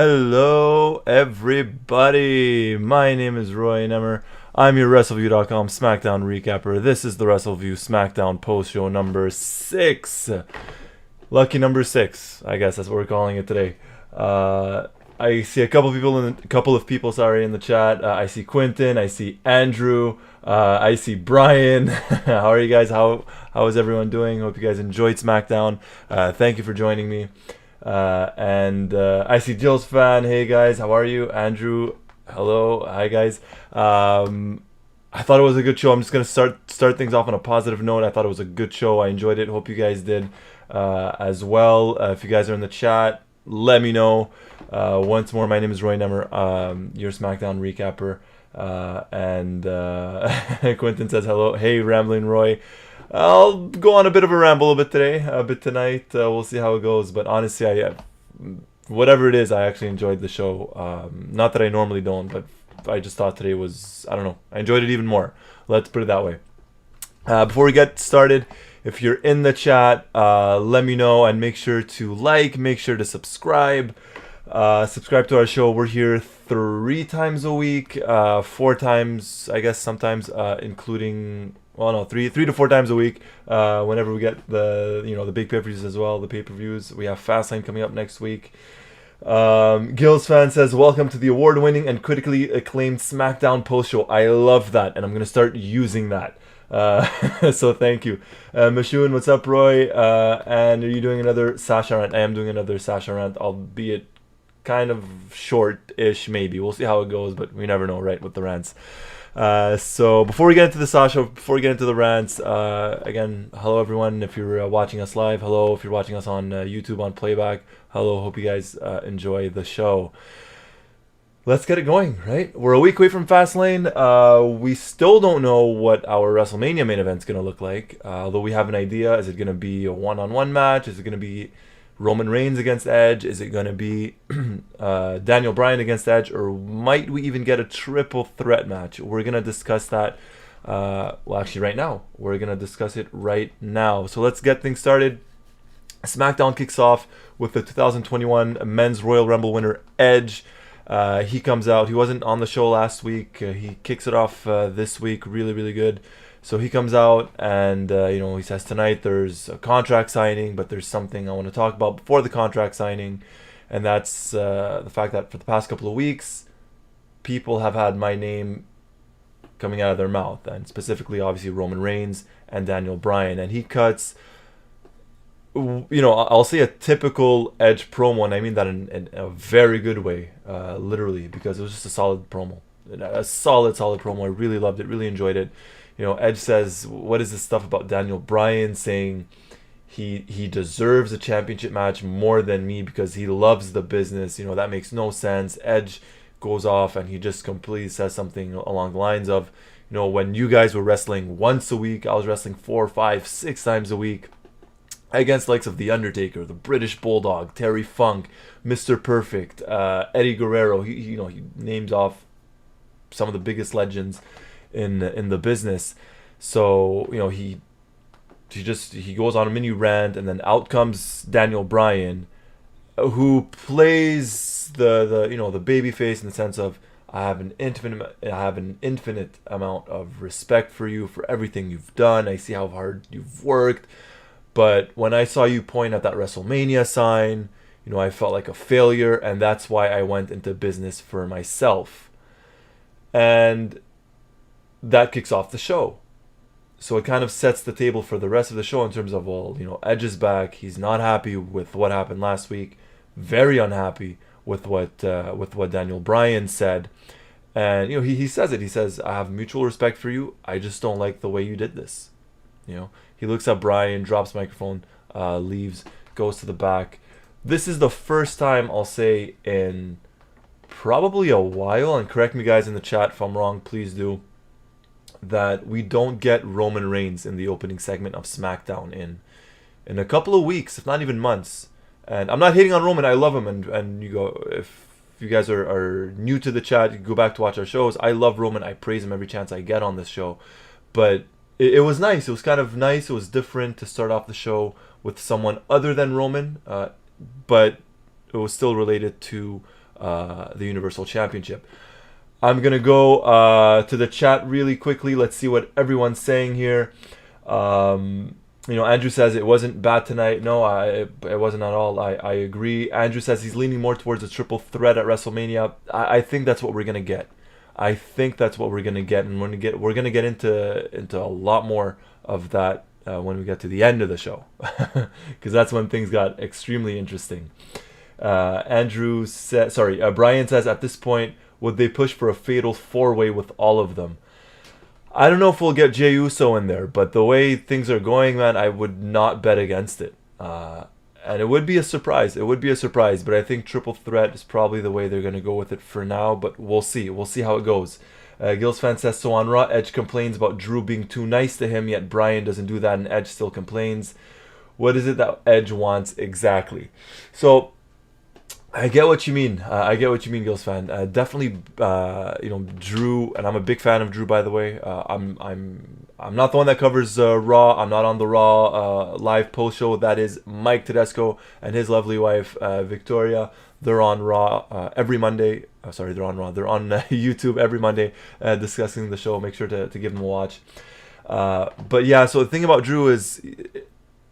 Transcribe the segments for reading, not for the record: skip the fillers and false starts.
Hello, everybody. My name is Roy Nemer. I'm your Wrestleview.com SmackDown recapper. This is the Wrestleview SmackDown Post Show number 6. Lucky number 6. I guess that's what we're calling it today. I see a couple of people in the chat. I see Quentin. I see Andrew. I see Brian. How are you guys? How is everyone doing? Hope you guys enjoyed SmackDown. Thank you for joining me. And I see Jill's fan. Hey guys, how are you? Andrew, hello. Hi guys. I thought it was a good show. I'm just gonna start things off on a positive note. I thought it was a good show. I enjoyed it. Hope you guys did as well. If you guys are in the chat, let me know. Once more, my name is Roy Nemer, your SmackDown recapper. And Quentin says hello. Hey, Rambling Roy. I'll go on a bit of a ramble a bit tonight. We'll see how it goes. But honestly, whatever it is, I actually enjoyed the show. Not that I normally don't, but I just thought today was, I don't know, I enjoyed it even more. Let's put it that way. Before we get started, if you're in the chat, let me know and make sure to make sure to subscribe. Subscribe to our show. We're here 3 times a week, 4 times, I guess, sometimes, including... Well, no, 3 to 4 times a week. Whenever we get the big pay-per-views as well, the pay-per-views. We have Fastlane coming up next week. Gills fan says, "Welcome to the award-winning and critically acclaimed SmackDown Post Show." I love that, and I'm gonna start using that. So thank you, Mashun. What's up, Roy? And are you doing another Sasha rant? I am doing another Sasha rant, albeit kind of short-ish. Maybe we'll see how it goes, but we never know, right? With the rants. So before we get into the Sasha, before we get into the rants, again, hello everyone. If you're watching us live, hello. If you're watching us on YouTube on playback, hello. Hope you guys enjoy the show. Let's get it going, right? We're a week away from Fastlane. We still don't know what our WrestleMania main event's going to look like, although we have an idea. Is it going to be a one-on-one match? Is it going to be Roman Reigns against Edge? Is it going to be Daniel Bryan against Edge? Or might we even get a triple threat match? We're going to discuss that, actually right now. We're going to discuss it right now. So let's get things started. SmackDown kicks off with the 2021 Men's Royal Rumble winner, Edge. He comes out. He wasn't on the show last week. He kicks it off this week. Really, really good. So he comes out and, he says tonight there's a contract signing, but there's something I want to talk about before the contract signing. And that's the fact that for the past couple of weeks, people have had my name coming out of their mouth. And specifically, obviously, Roman Reigns and Daniel Bryan. And he cuts, I'll say a typical Edge promo. And I mean that in a very good way, literally, because it was just a solid promo. A solid promo. I really loved it, really enjoyed it. Edge says, what is this stuff about Daniel Bryan saying he deserves a championship match more than me because he loves the business? That makes no sense. Edge goes off and he just completely says something along the lines of, when you guys were wrestling once a week, I was wrestling 4, 5, 6 times a week against the likes of The Undertaker, the British Bulldog, Terry Funk, Mr. Perfect, Eddie Guerrero. He names off some of the biggest legends in the business. So he goes on a mini rant, and then out comes Daniel Bryan, who plays the baby face in the sense of, I have an infinite amount of respect for you for everything you've done. I see how hard you've worked, but when I saw you point at that WrestleMania sign, I felt like a failure, and that's why I went into business for myself. And that kicks off the show. So it kind of sets the table for the rest of the show in terms of, Edge is back. He's not happy with what happened last week. Very unhappy with what Daniel Bryan said. And, he says it. He says, I have mutual respect for you. I just don't like the way you did this. He looks at Bryan, drops microphone, leaves, goes to the back. This is the first time, I'll say, in probably a while, and correct me guys in the chat if I'm wrong, please do, that we don't get Roman Reigns in the opening segment of SmackDown in a couple of weeks, if not even months. And I'm not hating on Roman. I love him. And if you guys are new to the chat, you go back to watch our shows. I love Roman. I praise him every chance I get on this show. But it was nice. It was kind of nice. It was different to start off the show with someone other than Roman. But it was still related to the Universal Championship. I'm going to go to the chat really quickly. Let's see what everyone's saying here. Andrew says it wasn't bad tonight. No, it wasn't at all. I agree. Andrew says he's leaning more towards a triple threat at WrestleMania. I think that's what we're going to get. I think that's what we're going to get. And we're going to get into a lot more of that when we get to the end of the show. Because that's when things got extremely interesting. Brian says, at this point, would they push for a fatal 4-way with all of them? I don't know if we'll get J Uso in there, but the way things are going, man, I would not bet against it. And it would be a surprise. It would be a surprise, but I think triple threat is probably the way they're going to go with it for now, but we'll see. We'll see how it goes. Gills fan says, so on Raw, Edge complains about Drew being too nice to him, yet Bryan doesn't do that and Edge still complains. What is it that Edge wants exactly? So I get what you mean. Gills fan. Definitely, Drew, and I'm a big fan of Drew, by the way. I'm not the one that covers Raw. I'm not on the Raw live post show. That is Mike Tedesco and his lovely wife Victoria. They're on Raw every Monday. They're on Raw. They're on YouTube every Monday discussing the show. Make sure to give them a watch. But yeah, so the thing about Drew is,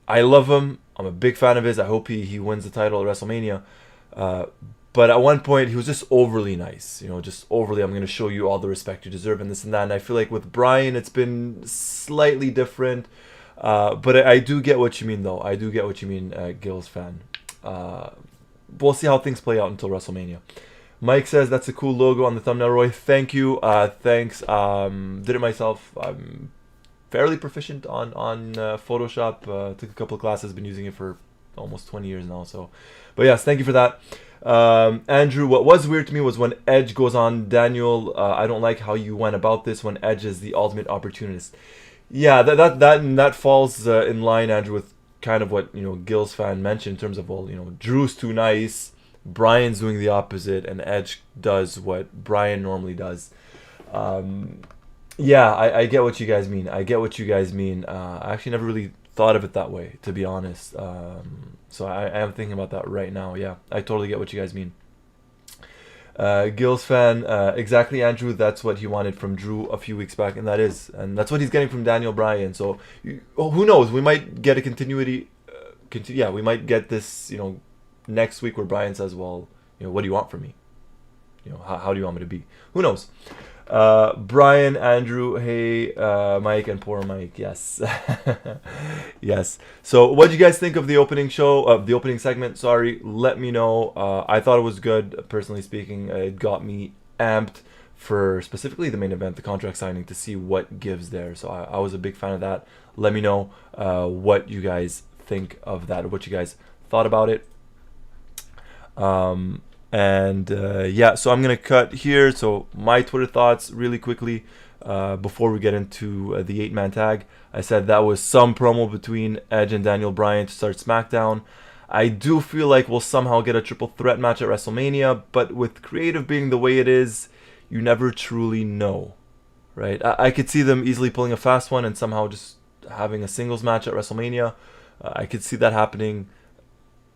I love him. I'm a big fan of his. I hope he wins the title at WrestleMania. But at one point, he was just overly nice. Just overly, I'm going to show you all the respect you deserve and this and that. And I feel like with Bryan, it's been slightly different. But I do get what you mean, though. I do get what you mean, Gills fan. We'll see how things play out until WrestleMania. Mike says, that's a cool logo on the thumbnail, Roy. Thank you. Thanks. Did it myself. I'm fairly proficient on Photoshop. Took a couple of classes. Been using it for almost 20 years now. But yes, thank you for that. Andrew, what was weird to me was when Edge goes on Daniel. I don't like how you went about this when Edge is the ultimate opportunist. Yeah, that falls in line, Andrew, with kind of what Gills fan mentioned in terms of Drew's too nice, Bryan's doing the opposite, and Edge does what Bryan normally does. Yeah, I get what you guys mean. I actually never really thought of it that way, to be honest. So I am thinking about that right now. Yeah, I totally get what you guys mean. Gills fan, exactly, Andrew. That's what he wanted from Drew a few weeks back, and that's what he's getting from Daniel Bryan. So who knows? We might get a continuity. We might get this, next week where Bryan says, "Well, what do you want from me? How do you want me to be?" Who knows? Brian, Andrew, hey, Mike, and poor Mike. Yes. Yes. So what do you guys think of the opening show, the opening segment? Sorry, let me know. I thought it was good, personally speaking. It got me amped for specifically the main event, the contract signing, to see what gives there. So I was a big fan of that. Let me know what you guys think of that, or what you guys thought about it. So I'm gonna cut here. So my Twitter thoughts really quickly before we get into the 8-man tag. I said that was some promo between Edge and Daniel Bryan to start SmackDown. I do feel like we'll somehow get a triple threat match at WrestleMania, but with creative being the way it is, you never truly know, right? I could see them easily pulling a fast one and somehow just having a singles match at WrestleMania. I could see that happening.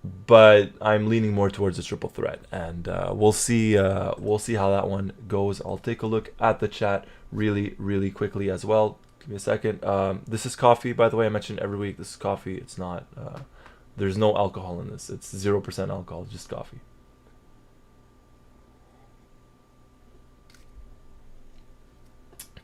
But I'm leaning more towards a triple threat, and we'll see how that one goes. I'll take a look at the chat really, really quickly as well. Give me a second. This is coffee, by the way. I mentioned every week this is coffee. It's not. There's no alcohol in this. It's 0% alcohol, just coffee.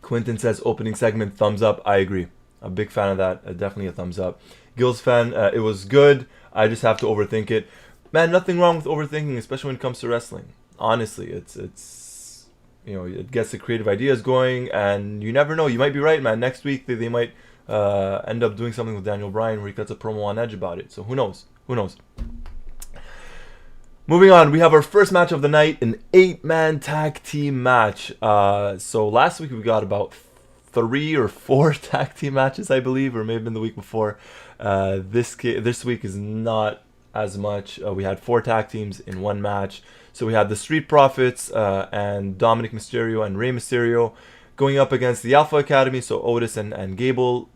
Quentin says opening segment, thumbs up. I agree. I'm a big fan of that. Definitely a thumbs up. Gills fan, it was good. I just have to overthink it. Man, nothing wrong with overthinking, especially when it comes to wrestling. Honestly, it's it gets the creative ideas going, and you never know. You might be right, man. Next week they might end up doing something with Daniel Bryan where he cuts a promo on Edge about it. So who knows? Moving on, we have our first match of the night, an 8-man tag team match. So last week we got about 3 or 4 tag team matches, I believe, or maybe in the week before. This week is not as much. We had 4 tag teams in one match. So we had the Street Profits and Dominic Mysterio and Rey Mysterio going up against the Alpha Academy, so Otis and Gable,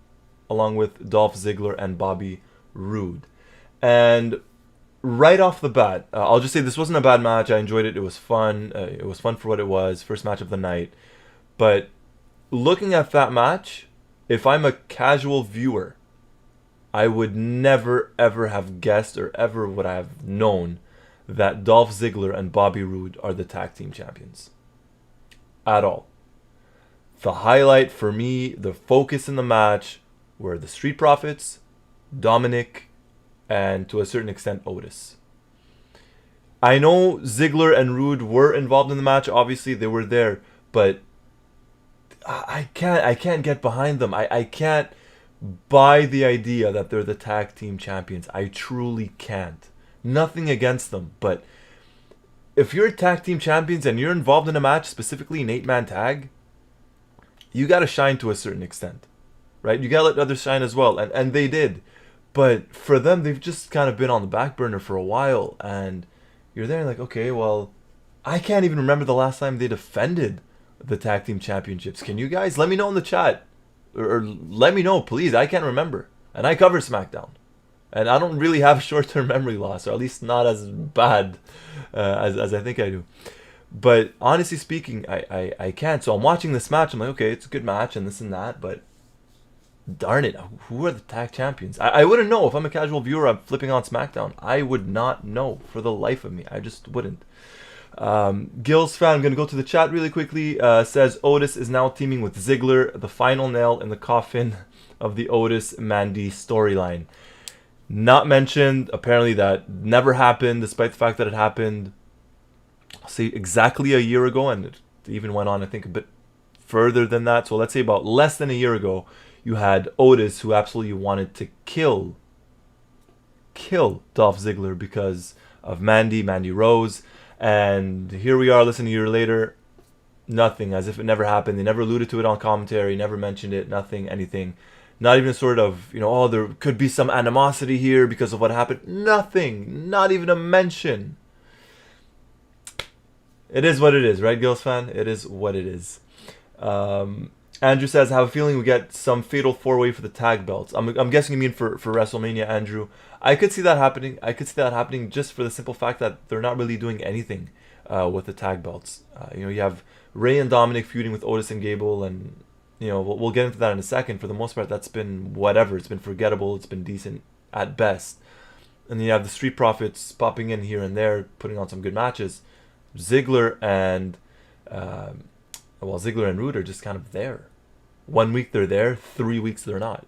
along with Dolph Ziggler and Bobby Roode. And right off the bat, I'll just say this wasn't a bad match. I enjoyed it. It was fun. It was fun for what it was. First match of the night. But looking at that match, if I'm a casual viewer, I would never ever have guessed or ever would I have known that Dolph Ziggler and Bobby Roode are the tag team champions. At all. The highlight for me, the focus in the match, were the Street Profits, Dominic, and to a certain extent Otis. I know Ziggler and Roode were involved in the match. Obviously, they were there, but I can't get behind them. I can't buy the idea that they're the tag team champions. I truly can't. Nothing against them, but if you're tag team champions and you're involved in a match, specifically an 8-man tag, you gotta shine to a certain extent, right? You gotta let others shine as well, and they did. But for them, they've just kind of been on the back burner for a while, and you're there like, okay, well, I can't even remember the last time they defended the tag team championships. Can you guys let me know in the chat, or let me know, please? I can't remember, and I cover SmackDown, and I don't really have short-term memory loss, or at least not as bad as I think I do. But honestly speaking, I can't. So I'm watching this match. I'm like, okay, it's a good match and this and that, but darn it, who are the tag champions? I wouldn't know if I'm a casual viewer. I'm flipping on SmackDown. I would not know for the life of me. I just wouldn't. Gil's fan, I'm going to go to the chat really quickly, says Otis is now teaming with Ziggler, the final nail in the coffin of the Otis-Mandy storyline. Not mentioned. Apparently that never happened, despite the fact that it happened, I'll say exactly a year ago, and it even went on, I think, a bit further than that. So let's say about less than a year ago, you had Otis, who absolutely wanted to kill Dolph Ziggler because of Mandy Rose. And here we are, less than a year later, nothing, as if it never happened. They never alluded to it on commentary, never mentioned it, nothing, anything. Not even sort of, oh, there could be some animosity here because of what happened. Nothing, not even a mention. It is what it is, right, Gills fan? It is what it is. Andrew says, I have a feeling we get some fatal 4-way for the tag belts. I'm guessing you mean for WrestleMania, Andrew. I could see that happening. I could see that happening just for the simple fact that they're not really doing anything with the tag belts. You have Rey and Dominic feuding with Otis and Gable, and we'll get into that in a second. For the most part, that's been whatever. It's been forgettable. It's been decent at best. And then you have the Street Profits popping in here and there, putting on some good matches. Ziggler and Roode are just kind of there. 1 week they're there, 3 weeks they're not.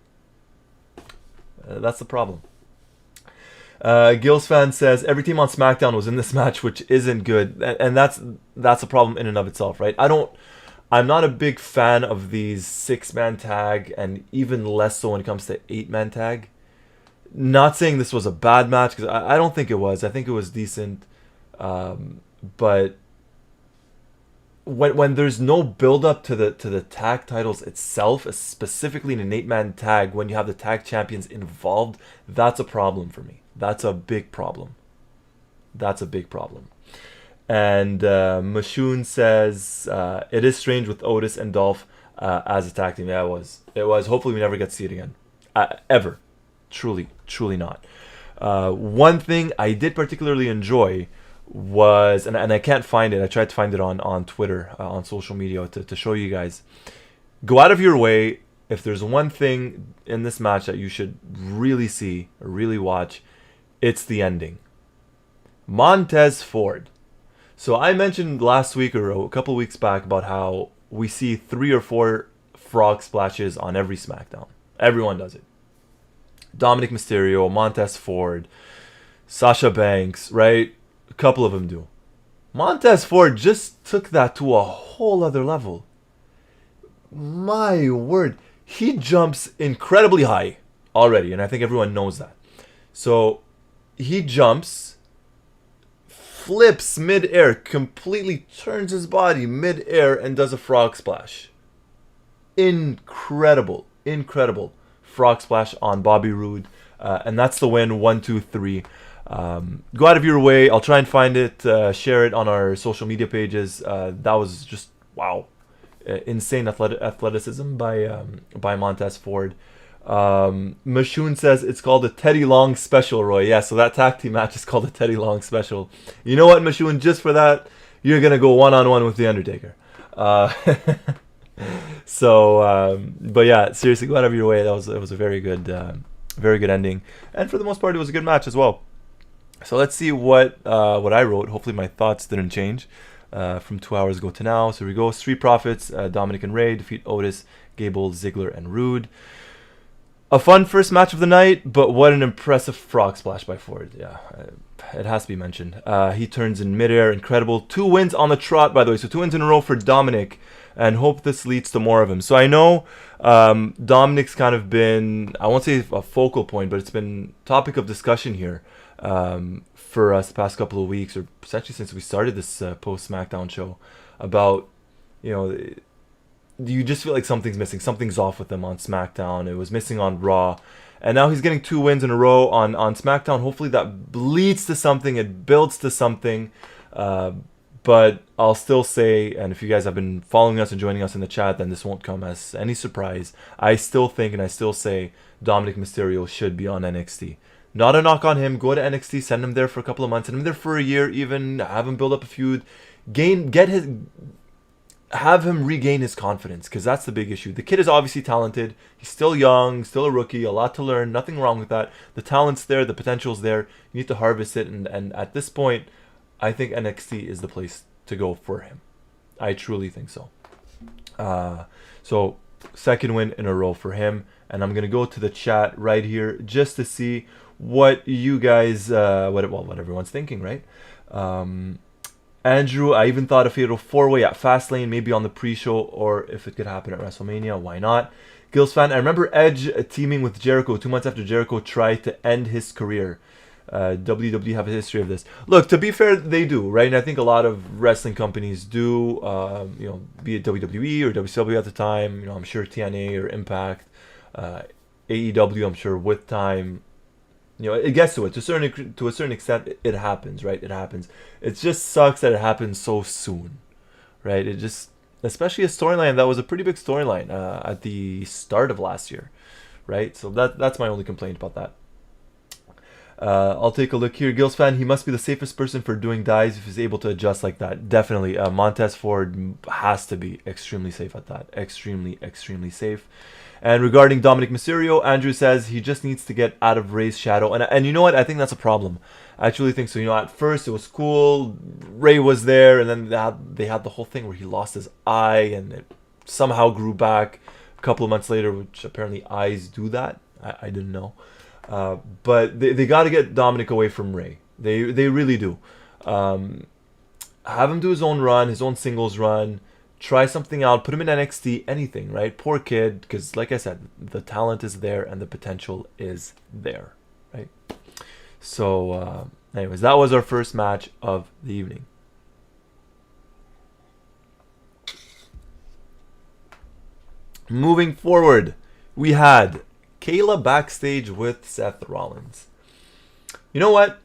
That's the problem. Gills fan says every team on SmackDown was in this match, which isn't good, and that's a problem in and of itself, right? I'm not a big fan of these 6-man tag, and even less so when it comes to 8-man tag. Not saying this was a bad match, because I don't think it was. I think it was decent. But when there's no build up to the tag titles itself, specifically in an 8-man tag, when you have the tag champions involved, that's a problem for me. That's a big problem. And Mashoon says it is strange with Otis and Dolph as a tag team. Yeah, it was. Hopefully we never get to see it again, ever. Truly not. One thing I did particularly enjoy was, and I can't find it. I tried to find it on Twitter, on social media to show you guys. Go out of your way. If there's one thing in this match that you should really see or really watch, it's the ending. Montez Ford. So I mentioned last week or a couple weeks back about how we see 3 or 4 frog splashes on every SmackDown. Everyone does it. Dominic Mysterio, Montez Ford, Sasha Banks, right? A couple of them do. Montez Ford just took that to a whole other level. My word. He jumps incredibly high already, and I think everyone knows that. So he jumps, flips mid-air, completely turns his body mid-air, and does a frog splash. Incredible frog splash on Bobby Roode, and that's the win. 1, 2, 3. Go out of your way. I'll try and find it, share it on our social media pages. That was just wow, insane athleticism by Montez Ford. Mashoon says it's called a Teddy Long special, Roy. Yeah, so that tag team match is called a Teddy Long special. You know what, Mashoon? Just for that, you're gonna go one-on-one with the Undertaker. But yeah, seriously, go out of your way. It was a very good ending, and for the most part, it was a good match as well. So let's see what I wrote. Hopefully, my thoughts didn't change from 2 hours ago to now. So here we go. Street Profits, Dominic and Ray defeat Otis, Gable, Ziggler, and Rude. A fun first match of the night, but what an impressive frog splash by Ford. Yeah, it has to be mentioned. He turns in midair. Incredible. 2 wins on the trot, by the way. So 2 wins in a row for Dominic, and hope this leads to more of him. So I know Dominic's kind of been, I won't say a focal point, but it's been topic of discussion here for us the past couple of weeks, or essentially since we started this post SmackDown show, about, you just feel like something's missing. Something's off with him on SmackDown. It was missing on Raw. And now he's getting 2 wins in a row on SmackDown. Hopefully that leads to something. It builds to something. But I'll still say, and if you guys have been following us and joining us in the chat, then this won't come as any surprise. I still think and I still say Dominic Mysterio should be on NXT. Not a knock on him. Go to NXT. Send him there for a couple of months. Send him there for a year even. Have him build up a feud. Have him regain his confidence, because that's the big issue. The kid is obviously talented. He's still young, still a rookie, a lot to learn. Nothing wrong with that. The talent's there, the potential's there. You need to harvest it, and at this point, I think NXT is the place to go for him. I truly think so. So, second win in a row for him, and I'm gonna go to the chat right here just to see what you guys, what everyone's thinking, right? Andrew, I even thought a fatal 4-way at Fastlane, maybe on the pre-show, or if it could happen at WrestleMania, why not? Gills fan, I remember Edge teaming with Jericho 2 months after Jericho tried to end his career. WWE have a history of this. Look, to be fair, they do, right? And I think a lot of wrestling companies do, be it WWE or WCW at the time. I'm sure TNA or Impact, AEW, I'm sure with time, it gets to it. To a certain extent, it happens, right? It happens. It just sucks that it happens so soon, right? It just, especially a storyline that was a pretty big storyline at the start of last year, right? So that's my only complaint about that. I'll take a look here. Gills fan, he must be the safest person for doing dives if he's able to adjust like that. Definitely. Montez Ford has to be extremely safe at that. Extremely, extremely safe. And regarding Dominic Mysterio, Andrew says he just needs to get out of Ray's shadow. And you know what? I think that's a problem. I actually think so. At first it was cool. Ray was there, and then they had the whole thing where he lost his eye, and it somehow grew back a couple of months later, which apparently eyes do that. I didn't know. But they got to get Dominic away from Ray. They really do. Have him do his own run, his own singles run. Try something out. Put him in NXT. Anything, right? Poor kid, because like I said, the talent is there and the potential is there, right? So, anyways, that was our first match of the evening. Moving forward, we had Kayla backstage with Seth Rollins. You know what?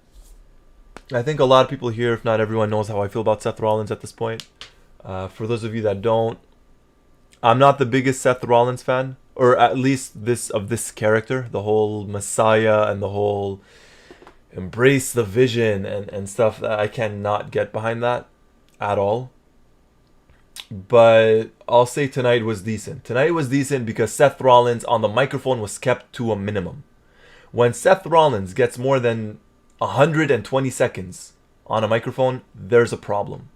I think a lot of people here, if not everyone, knows how I feel about Seth Rollins at this point. For those of you that don't, I'm not the biggest Seth Rollins fan, or at least of this character, the whole Messiah and the whole embrace the vision and stuff. I cannot get behind that at all. But I'll say tonight was decent. Tonight was decent because Seth Rollins on the microphone was kept to a minimum. When Seth Rollins gets more than 120 seconds on a microphone, there's a problem.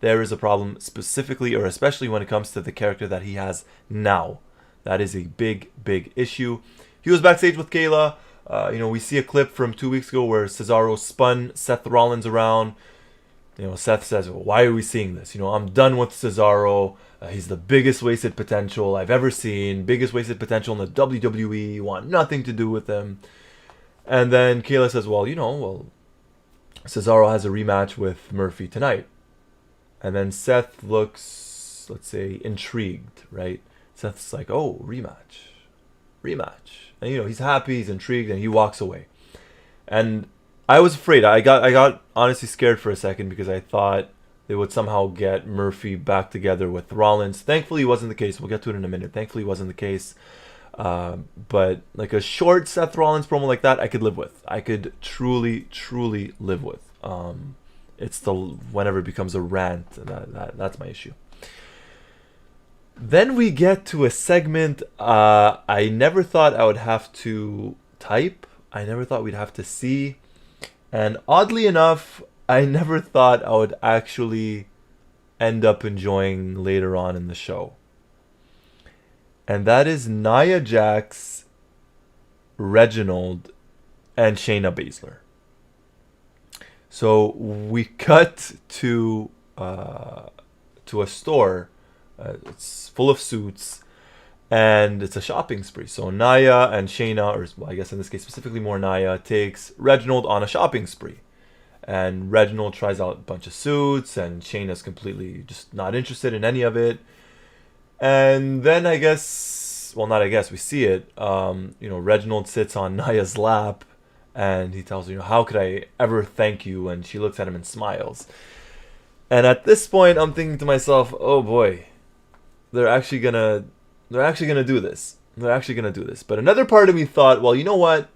There is a problem, specifically or especially when it comes to the character that he has now. That is a big, big issue. He was backstage with Kayla. We see a clip from 2 weeks ago where Cesaro spun Seth Rollins around. Seth says, well, why are we seeing this? I'm done with Cesaro. He's the biggest wasted potential I've ever seen. Biggest wasted potential in the WWE. Want nothing to do with him. And then Kayla says, well, Cesaro has a rematch with Murphy tonight. And then Seth looks, let's say, intrigued, right? Seth's like, oh, rematch. And, he's happy, he's intrigued, and he walks away. And I was afraid. I got honestly scared for a second because I thought they would somehow get Murphy back together with Rollins. Thankfully, it wasn't the case. We'll get to it in a minute. Thankfully, it wasn't the case. But like a short Seth Rollins promo like that, I could live with. I could truly live with. It's the whenever it becomes a rant that's my issue. Then we get to a segment I never thought I would have to type. I never thought we'd have to see. And oddly enough, I never thought I would actually end up enjoying later on in the show. And that is Nia Jax, Reginald, and Shayna Baszler. So we cut to a store. It's full of suits, and it's a shopping spree. So Nia and Shayna, or well, I guess in this case specifically more Nia, takes Reginald on a shopping spree. And Reginald tries out a bunch of suits, and Shayna's completely just not interested in any of it. And then I guess, well, not I guess, we see it. Reginald sits on Nia's lap, and he tells her, how could I ever thank you? And she looks at him and smiles. And at this point, I'm thinking to myself, oh boy, they're actually gonna do this. They're actually gonna do this. But another part of me thought, well, you know what?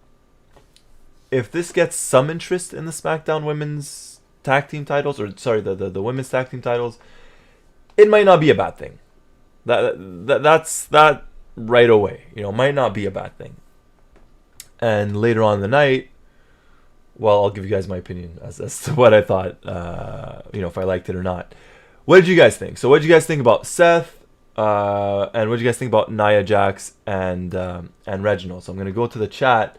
If this gets some interest in the SmackDown Women's Tag Team titles, or sorry, the Women's Tag Team titles, it might not be a bad thing. That's right away. Might not be a bad thing. And later on in the night, well, I'll give you guys my opinion as to what I thought, if I liked it or not. What did you guys think? So what did you guys think about Seth? And what did you guys think about Nia Jax and Reginald? So I'm going to go to the chat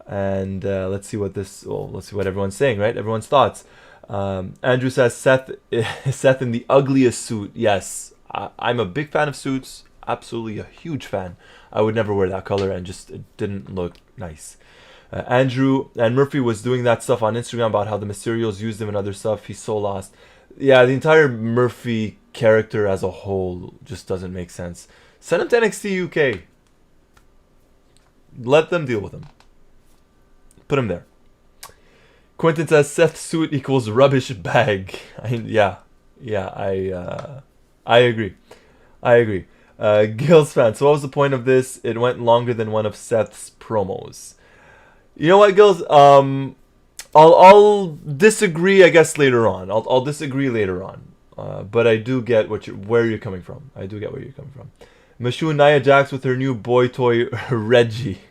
and let's see what everyone's saying, right? Everyone's thoughts. Andrew says Seth in the ugliest suit. Yes, I'm a big fan of suits. Absolutely a huge fan. I would never wear that color, and just it didn't look nice. Andrew and Murphy was doing that stuff on Instagram about how the Mysterios used him and other stuff. He's so lost. Yeah, the entire Murphy character as a whole just doesn't make sense. Send him to NXT UK. Let them deal with him. Put him there. Quentin says Seth's suit equals rubbish bag. I agree. Gil's fan. So what was the point of this? It went longer than one of Seth's promos. You know what, Gills? I'll disagree, I guess, later on. I'll disagree later on. But I do get where you're coming from. Mashu Nia Jax with her new boy toy Reggie.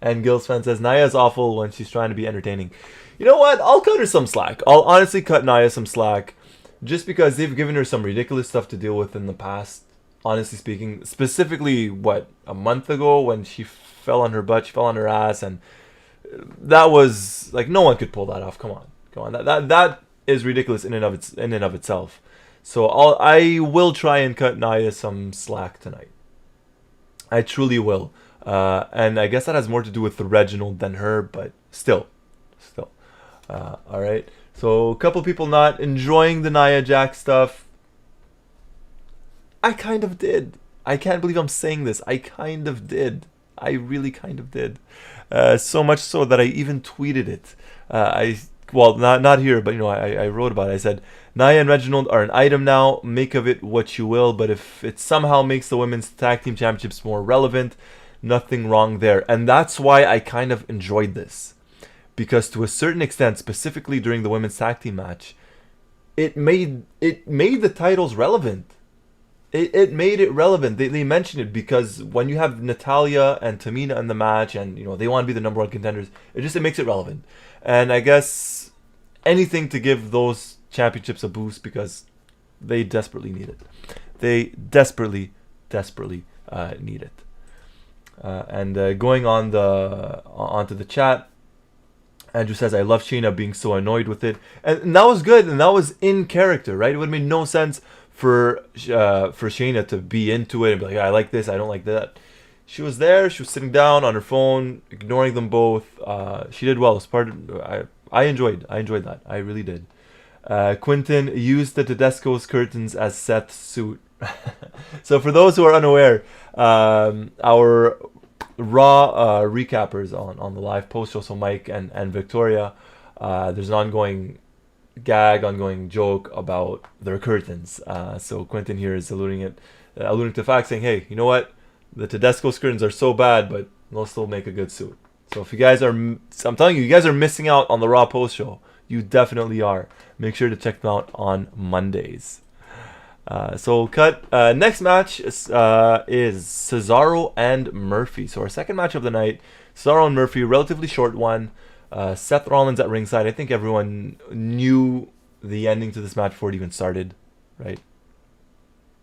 And Gil's fan says Nia's awful when she's trying to be entertaining. You know what? I'll cut her some slack. I'll honestly cut Nia some slack. Just because they've given her some ridiculous stuff to deal with in the past. Honestly speaking. Specifically, a month ago when she fell on her butt, she fell on her ass, and that was like no one could pull that off. Come on. That is ridiculous in and of itself. So I will try and cut Nia some slack tonight. I truly will. And I guess that has more to do with Reginald than her, but still. All right. So a couple people not enjoying the Nia Jax stuff. I kind of did. I can't believe I'm saying this. I kind of did. I really kind of did. So much so that I even tweeted it. Not here, but I wrote about it. I said, Nia and Reginald are an item now. Make of it what you will. But if it somehow makes the Women's Tag Team Championships more relevant, nothing wrong there. And that's why I kind of enjoyed this. Because to a certain extent, specifically during the Women's Tag Team match, it made the titles relevant. It made it relevant. They mentioned it because when you have Natalya and Tamina in the match and they want to be the number one contenders, it makes it relevant. And I guess anything to give those championships a boost because they desperately need it. They desperately need it. And going onto the chat, Andrew says, I love Shayna being so annoyed with it. And that was good, and that was in character, right? It would have made no sense for Shayna to be into it and be like, I like this, I don't like that. She was there, she was sitting down on her phone, ignoring them both. She did well. I enjoyed that. I really did. Quentin used the Tedesco's curtains as Seth's suit. So for those who are unaware, our Raw recappers on the live post show, so Mike and Victoria, there's an ongoing joke about their curtains. So Quentin here is alluding to the fact, saying, hey, you know what? The Tedesco skirtings are so bad, but they'll still make a good suit. So if you guys are, I'm telling you, you guys are missing out on the Raw post show. You definitely are. Make sure to check them out on Mondays. Next match is Cesaro and Murphy. So our second match of the night, Cesaro and Murphy, relatively short one. Seth Rollins at ringside. I think everyone knew the ending to this match before it even started, right?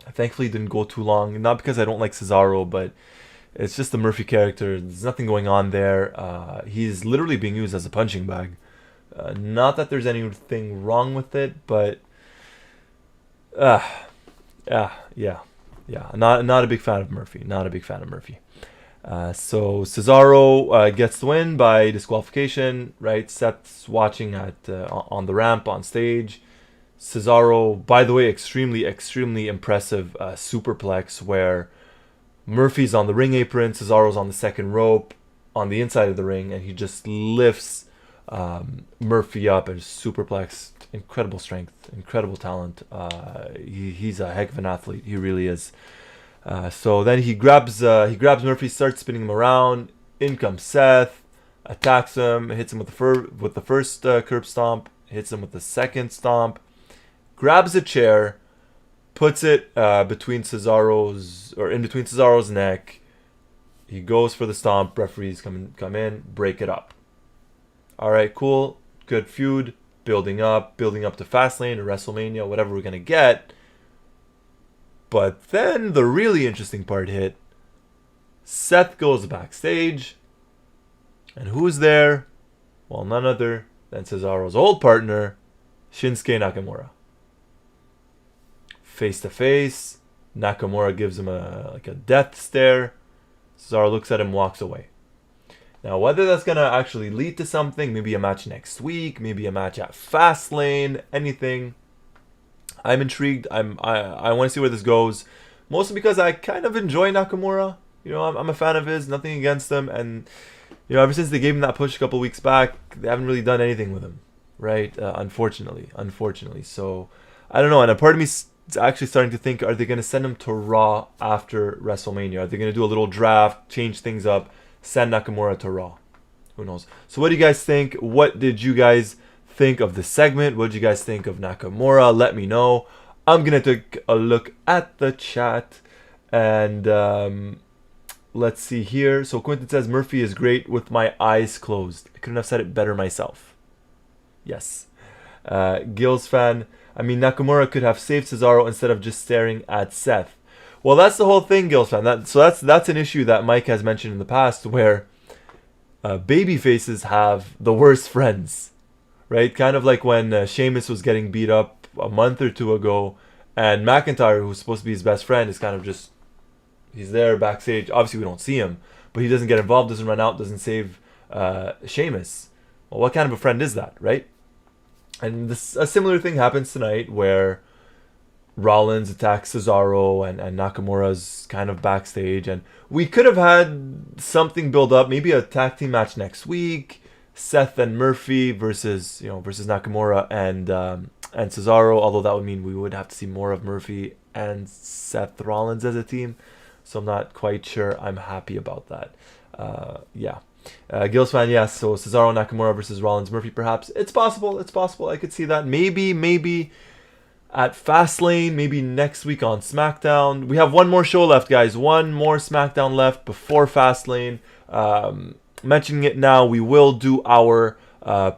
Thankfully, it didn't go too long. Not because I don't like Cesaro, but it's just the Murphy character. There's nothing going on there. He's literally being used as a punching bag. Not that there's anything wrong with it, but yeah. Not a big fan of Murphy. So Cesaro gets the win by disqualification, right? Seth's watching on the ramp on stage. Cesaro, by the way, extremely impressive superplex where Murphy's on the ring apron, Cesaro's on the second rope on the inside of the ring, and he just lifts Murphy up and superplex. Incredible strength, incredible talent. He's a heck of an athlete. He really is. So then he grabs Murphy, starts spinning him around. In comes Seth, attacks him, hits him with the first curb stomp, hits him with the second stomp, grabs a chair, puts it in between Cesaro's neck. He goes for the stomp. Referees come in, break it up. All right, cool, good feud, building up to Fastlane or WrestleMania, whatever we're gonna get. But then the really interesting part hit. Seth goes backstage, and who's there? Well, none other than Cesaro's old partner, Shinsuke Nakamura. Face to face, Nakamura gives him a death stare. Cesaro looks at him, walks away. Now, whether that's going to actually lead to something, maybe a match next week, maybe a match at Fastlane, anything, I'm intrigued. I want to see where this goes. Mostly because I kind of enjoy Nakamura. You know, I'm a fan of his, nothing against him. And, you know, ever since they gave him that push a couple weeks back, they haven't really done anything with him, right? Unfortunately. So, I don't know. And a part of me is actually starting to think, are they going to send him to Raw after WrestleMania? Are they going to do a little draft, change things up, send Nakamura to Raw? Who knows? So what do you guys think? What did you guys think of this segment? What did you guys think of Nakamura? Let me know. I'm going to take a look at the chat. And let's see here. So Quentin says, Murphy is great with my eyes closed. I couldn't have said it better myself. Yes. Gil's fan, I mean, Nakamura could have saved Cesaro instead of just staring at Seth. Well, that's the whole thing, Gil's fan. That's an issue that Mike has mentioned in the past, where baby faces have the worst friends, right? Kind of like when Sheamus was getting beat up a month or two ago, and McIntyre, who's supposed to be his best friend, is kind of just, he's there backstage. Obviously, we don't see him, but he doesn't get involved, doesn't run out, doesn't save Sheamus. Well, what kind of a friend is that, right? And a similar thing happens tonight where Rollins attacks Cesaro and Nakamura's kind of backstage. And we could have had something build up, maybe a tag team match next week. Seth and Murphy versus Nakamura and Cesaro. Although that would mean we would have to see more of Murphy and Seth Rollins as a team. So I'm not quite sure I'm happy about that. Yeah. Gil's fan, yes. So Cesaro, Nakamura versus Rollins, Murphy, perhaps. It's possible. I could see that. Maybe at Fastlane, maybe next week on SmackDown. We have one more show left, guys. One more SmackDown left before Fastlane. Mentioning it now, we will do our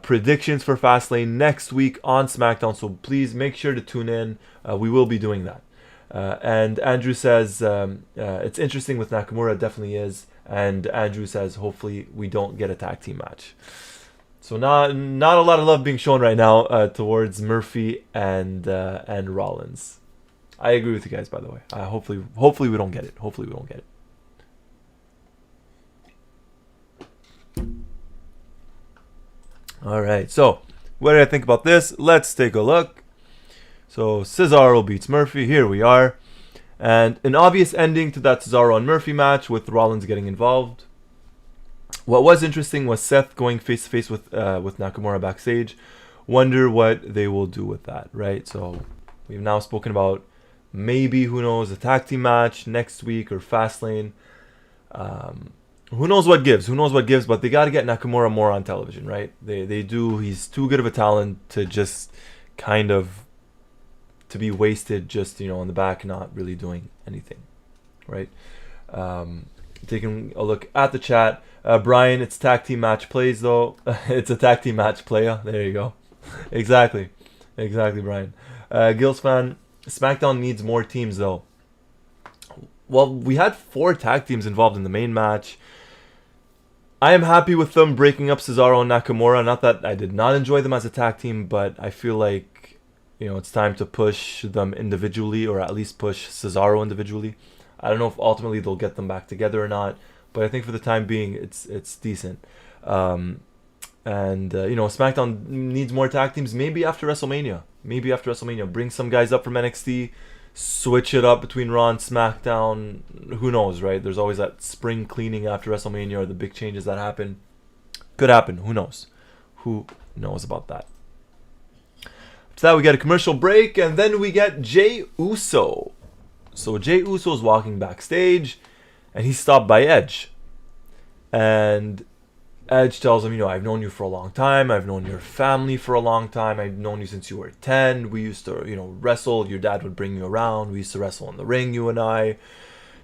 predictions for Fastlane next week on SmackDown. So please make sure to tune in. We will be doing that. And Andrew says it's interesting with Nakamura. It definitely is. And Andrew says, hopefully we don't get a tag team match. So not a lot of love being shown right now towards Murphy and Rollins. I agree with you guys, by the way. Hopefully we don't get it. All right. So what did I think about this? Let's take a look. So Cesaro beats Murphy. Here we are. And an obvious ending to that Cesaro and Murphy match with Rollins getting involved. What was interesting was Seth going face to face with Nakamura backstage. Wonder what they will do with that, right? So we've now spoken about maybe, who knows, a tag team match next week or Fastlane. Who knows what gives? Who knows what gives? But they got to get Nakamura more on television, right? They do. He's too good of a talent to just kind of to be wasted just in the back, not really doing anything, right? Taking a look at the chat, Brian, it's tag team match plays though. It's a tag team match player. There you go. Exactly, Brian. Gills fan, SmackDown needs more teams though. Well, we had 4 tag teams involved in the main match. I am happy with them breaking up Cesaro and Nakamura. Not that I did not enjoy them as a tag team, but I feel like it's time to push them individually, or at least push Cesaro individually. I don't know if ultimately they'll get them back together or not, but I think for the time being, it's decent. SmackDown needs more tag teams. Maybe after WrestleMania. Bring some guys up from NXT. Switch it up between Raw and SmackDown. Who knows, right? There's always that spring cleaning after WrestleMania, or the big changes that happen. Could happen. Who knows? Who knows about that? After that, we get a commercial break, and then we get J Uso. So J Uso is walking backstage, and he's stopped by Edge. And Edge tells him, I've known you for a long time. I've known your family for a long time. I've known you since you were 10. We used to, wrestle. Your dad would bring you around. We used to wrestle in the ring, you and I.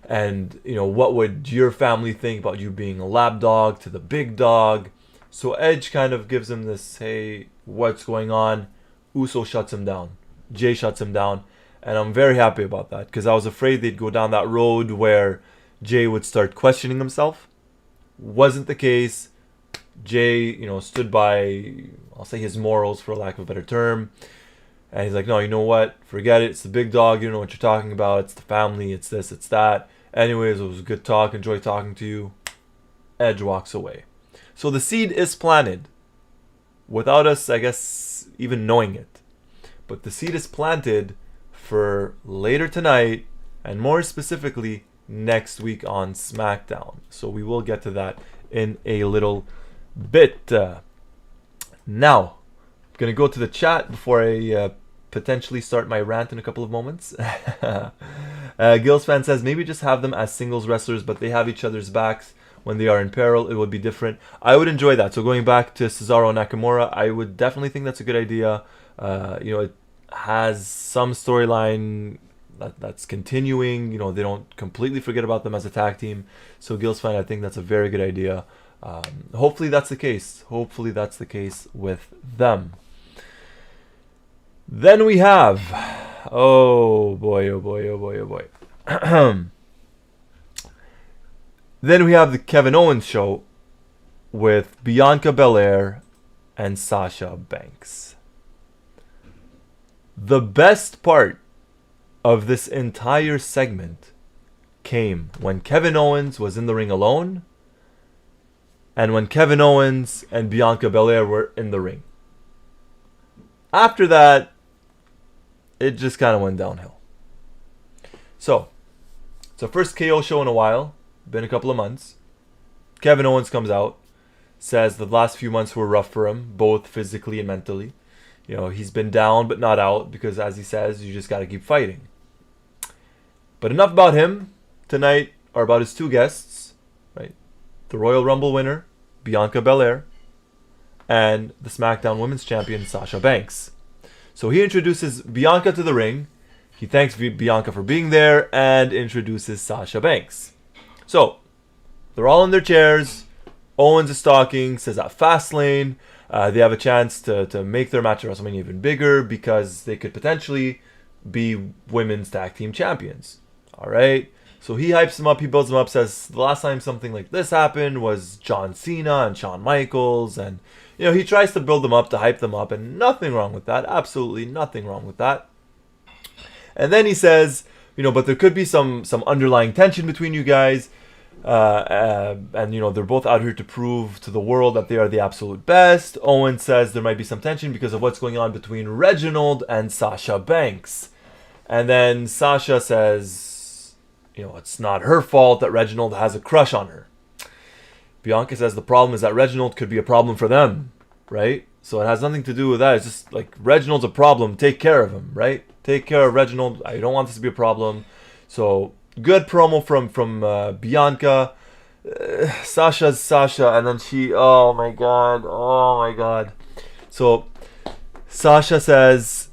And, what would your family think about you being a lapdog to the big dog? So Edge kind of gives him this, hey, what's going on? Uso shuts him down. Jay shuts him down. And I'm very happy about that, because I was afraid they'd go down that road where Jay would start questioning himself. Wasn't the case. Jay, stood by, I'll say his morals for lack of a better term. And he's like, no, you know what? Forget it. It's the big dog. You know what you're talking about. It's the family. It's this, it's that. Anyways, it was a good talk. Enjoy talking to you. Edge walks away. So the seed is planted. Without us, I guess, even knowing it. But the seed is planted for later tonight, and more specifically, next week on SmackDown. So we will get to that in a little bit. Now, I'm going to go to the chat before I potentially start my rant in a couple of moments. Gills fan says, maybe just have them as singles wrestlers, but they have each other's backs. When they are in peril, it would be different. I would enjoy that. So going back to Cesaro and Nakamura, I would definitely think that's a good idea. It has some storyline that's continuing. They don't completely forget about them as a tag team. So Gills fan, I think that's a very good idea. Hopefully that's the case. Hopefully that's the case with them. Then we have, oh boy. Then we have the Kevin Owens show with Bianca Belair and Sasha Banks. The best part of this entire segment came when Kevin Owens was in the ring alone, and when Kevin Owens and Bianca Belair were in the ring. After that, it just kind of went downhill. So, it's our first KO show in a while. Been a couple of months. Kevin Owens comes out, says the last few months were rough for him, both physically and mentally. He's been down but not out, because as he says, you just got to keep fighting. But enough about him. Tonight are about his 2 guests, right? The Royal Rumble winner, Bianca Belair, and the SmackDown Women's Champion, Sasha Banks. So he introduces Bianca to the ring. He thanks Bianca for being there and introduces Sasha Banks. So, they're all in their chairs. Owens is talking, says at Fastlane, they have a chance to make their match at WrestleMania even bigger, because they could potentially be women's tag team champions. Alright? So he hypes them up, he builds them up, says the last time something like this happened was John Cena and Shawn Michaels, and he tries to build them up, to hype them up, and nothing wrong with that. Absolutely nothing wrong with that. And then he says, but there could be some underlying tension between you guys. And they're both out here to prove to the world that they are the absolute best. Owen says there might be some tension because of what's going on between Reginald and Sasha Banks. And then Sasha says, it's not her fault that Reginald has a crush on her. Bianca says the problem is that Reginald could be a problem for them, right? So it has nothing to do with that. It's just like, Reginald's a problem. Take care of him, right? Take care of Reginald. I don't want this to be a problem. So good promo from Bianca. Sasha's Sasha, and then she. Oh my god. Oh my god. So Sasha says,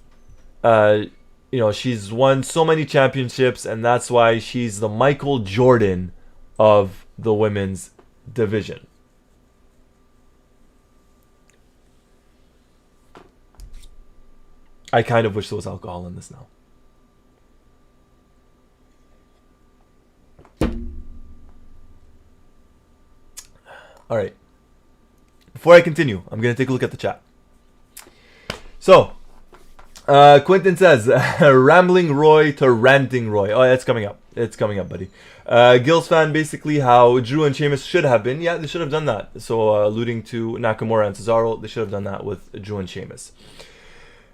she's won so many championships, and that's why she's the Michael Jordan of the women's division. I kind of wish there was alcohol in this now. All right. Before I continue, I'm going to take a look at the chat. So, Quentin says, Rambling Roy to Ranting Roy. Oh, it's coming up. It's coming up, buddy. Gil's fan, basically how Drew and Sheamus should have been. Yeah, they should have done that. So, alluding to Nakamura and Cesaro, they should have done that with Drew and Sheamus.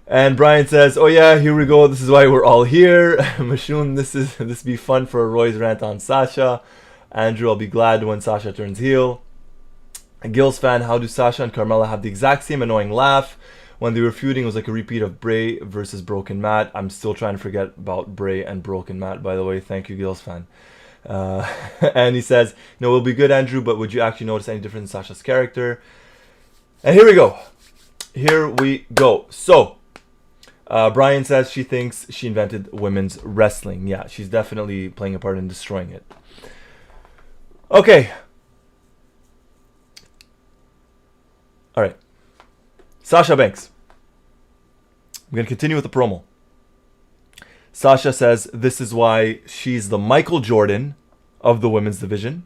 And Brian says, oh yeah, here we go. This is why we're all here. Mashoon, this be fun for Roy's rant on Sasha. Andrew, I'll be glad when Sasha turns heel. Gil's fan, how do Sasha and Carmella have the exact same annoying laugh? When they were feuding, it was like a repeat of Bray versus Broken Matt. I'm still trying to forget about Bray and Broken Matt, by the way. Thank you, Gil's fan. And he says, no, it'll be good, Andrew, but would you actually notice any difference in Sasha's character? And here we go. So, Brian says she thinks she invented women's wrestling. Yeah, she's definitely playing a part in destroying it. Okay. All right. Sasha Banks. I'm going to continue with the promo. Sasha says this is why she's the Michael Jordan of the women's division.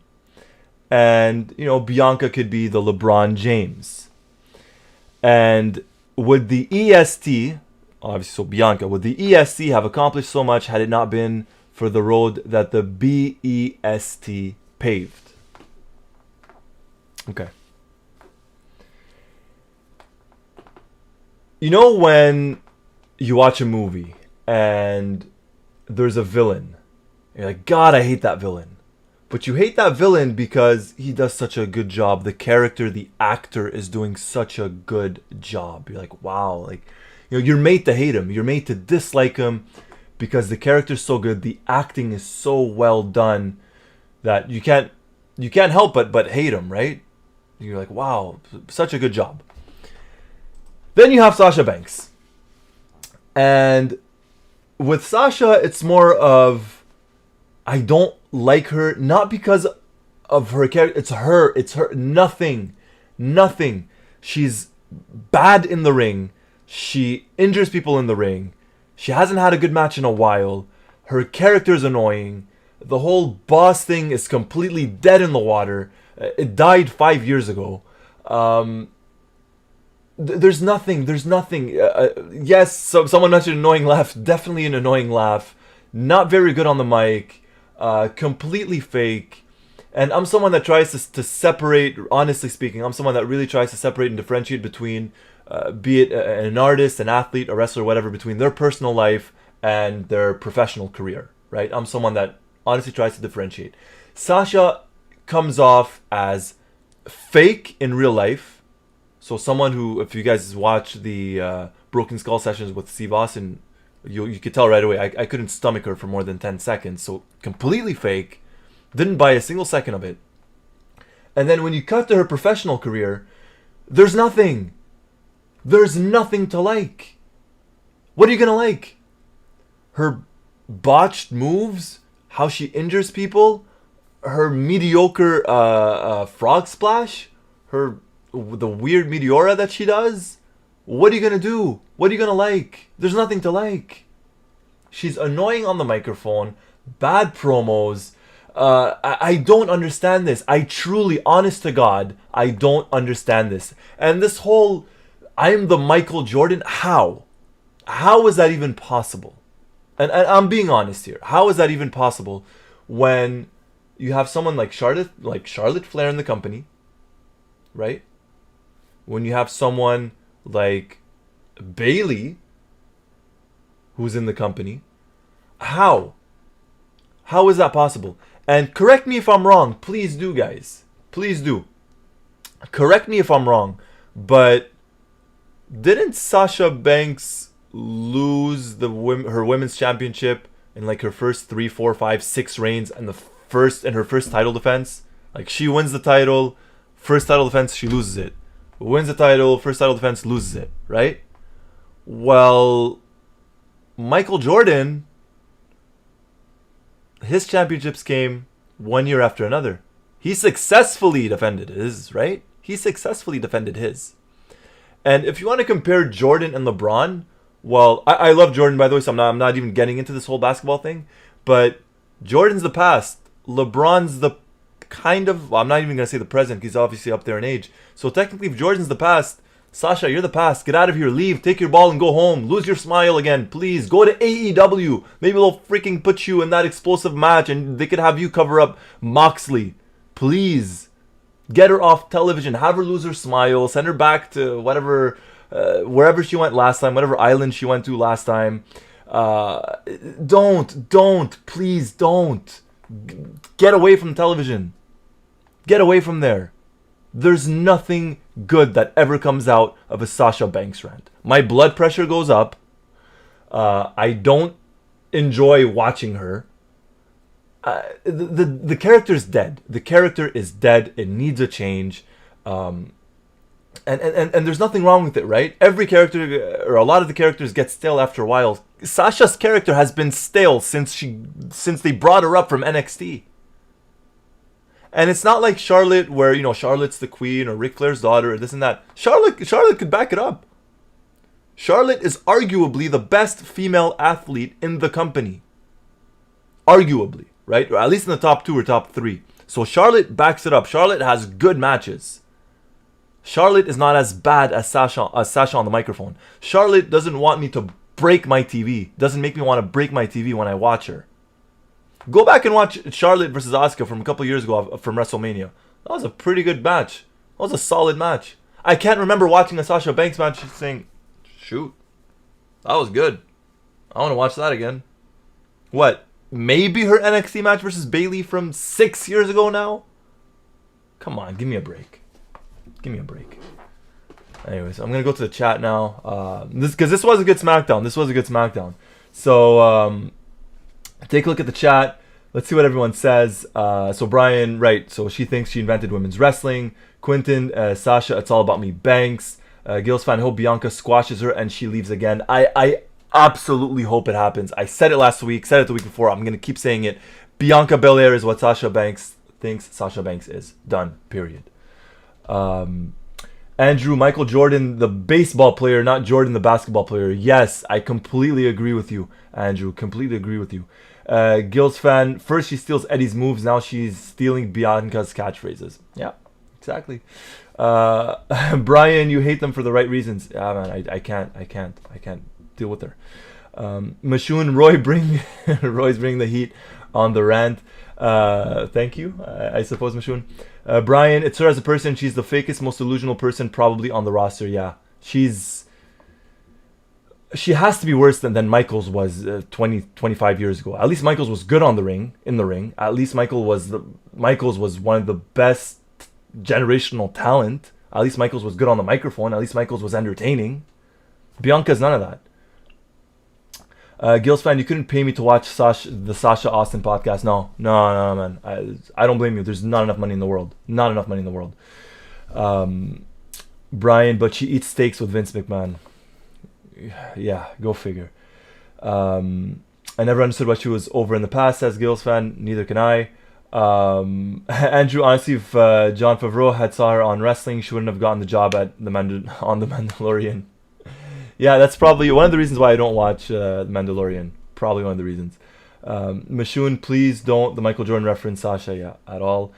And, Bianca could be the LeBron James. And would the EST, obviously, so Bianca, would the EST have accomplished so much had it not been for the road that the BEST paved? Okay. When you watch a movie and there's a villain, you're like, God, I hate that villain. But you hate that villain because he does such a good job. The character, the actor is doing such a good job. You're like, wow. You're made to hate him. You're made to dislike him because the character's so good. The acting is so well done that you can't help but hate him, right? You're like, wow, such a good job. Then you have Sasha Banks. And with Sasha, it's more of, I don't like her, not because of her character. It's her. Nothing. She's bad in the ring. She injures people in the ring. She hasn't had a good match in a while. Her character's annoying. The whole boss thing is completely dead in the water. It died 5 years ago. There's nothing. Yes, someone mentioned annoying laugh. Definitely an annoying laugh. Not very good on the mic. Completely fake. And I'm someone that tries to separate, honestly speaking, I'm someone that really tries to separate and differentiate between, be it an artist, an athlete, a wrestler, whatever, between their personal life and their professional career, right? I'm someone that honestly tries to differentiate. Sasha comes off as fake in real life. So someone who, if you guys watch the Broken Skull sessions with Steve Austin, you could tell right away, I couldn't stomach her for more than 10 seconds. So completely fake. Didn't buy a single second of it. And then when you cut to her professional career, there's nothing. There's nothing to like. What are you going to like? Her botched moves? How she injures people? Her mediocre frog splash? The weird Meteora that she does? What are you going to do? What are you going to like? There's nothing to like. She's annoying on the microphone. Bad promos. I don't understand this. I truly, honest to God, I don't understand this. And this whole, I'm the Michael Jordan, how? How is that even possible? And I'm being honest here. How is that even possible when you have someone like Charlotte Flair in the company, right? When you have someone like Bayley who's in the company, how is that possible? And correct me if I'm wrong, please do, guys. Please do. Correct me if I'm wrong, but didn't Sasha Banks lose her women's championship in like her first 3, 4, 5, 6 reigns and her first title defense Like, she wins the title, first title defense, she loses it. Wins the title, first title defense, loses it, right? Well, Michael Jordan, his championships came 1 year after another. He successfully defended his, right? He successfully defended his. And if you want to compare Jordan and LeBron, well, I love Jordan, by the way, so I'm not even getting into this whole basketball thing. But Jordan's the past. LeBron's the kind of, well, I'm not even going to say the present, because he's obviously up there in age. So technically, if Jordan's the past, Sasha, you're the past. Get out of here. Leave. Take your ball and go home. Lose your smile again. Please. Go to AEW. Maybe they'll freaking put you in that explosive match and they could have you cover up Moxley. Please. Get her off television. Have her lose her smile. Send her back to whatever, wherever she went last time. Whatever island she went to last time. Don't. Please don't. Get away from television. Get away from there. There's nothing good that ever comes out of a Sasha Banks rant. My blood pressure goes up. I don't enjoy watching her. The character's dead. The character is dead. It needs a change. And there's nothing wrong with it, right? Every character, or a lot of the characters, get stale after a while. Sasha's character has been stale since they brought her up from NXT. And it's not like Charlotte, where, you know, Charlotte's the queen, or Ric Flair's daughter, or this and that. Charlotte could back it up. Charlotte is arguably the best female athlete in the company. Arguably, right? Or at least in the top 2 or top 3. So Charlotte backs it up. Charlotte has good matches. Charlotte is not as bad as Sasha on the microphone. Charlotte doesn't want me to break my TV. Doesn't make me want to break my TV when I watch her. Go back and watch Charlotte versus Asuka from a couple years ago from WrestleMania. That was a pretty good match. That was a solid match. I can't remember watching a Sasha Banks match and saying, shoot, that was good. I want to watch that again. What? Maybe her NXT match versus Bayley from 6 years ago now? Come on, give me a break. Give me a break. Anyways, I'm going to go to the chat now. Because this was a good SmackDown. So, take a look at the chat. Let's see what everyone says. So Brian, right. So she thinks she invented women's wrestling. Quentin, Sasha, it's all about me. Banks. Gil's fan, I hope Bianca squashes her and she leaves again. I absolutely hope it happens. I said it last week. Said it the week before. I'm going to keep saying it. Bianca Belair is what Sasha Banks thinks Sasha Banks is. Done. Period. Andrew, Michael Jordan, the baseball player, not Jordan, the basketball player. Yes, I completely agree with you, Andrew. Completely agree with you. Gil's fan, first she steals Eddie's moves, now she's stealing Bianca's catchphrases. Yeah, exactly. Brian, you hate them for the right reasons. Yeah, man, I can't deal with her. Mashoon, Roy's bringing the heat on the rant. Thank you, I suppose, Mashoon. Brian, it's her as a person. She's the fakest, most delusional person probably on the roster. Yeah, she has to be worse than Michaels was 25 years ago. At least Michaels was good in the ring. At least Michaels was one of the best generational talent. At least Michaels was good on the microphone. At least Michaels was entertaining. Bianca's none of that. Gil's fan, you couldn't pay me to watch the Sasha Austin podcast. No, man. I don't blame you. There's not enough money in the world. Brian, but she eats steaks with Vince McMahon. Yeah, go figure. I never understood why she was over in the past, says Gil's fan. Neither can I. Andrew, honestly, if Jon Favreau had saw her on wrestling, she wouldn't have gotten the job on The Mandalorian. Yeah, that's probably one of the reasons why I don't watch The Mandalorian. Probably one of the reasons. Mashoon, please don't the Michael Jordan reference Sasha at all.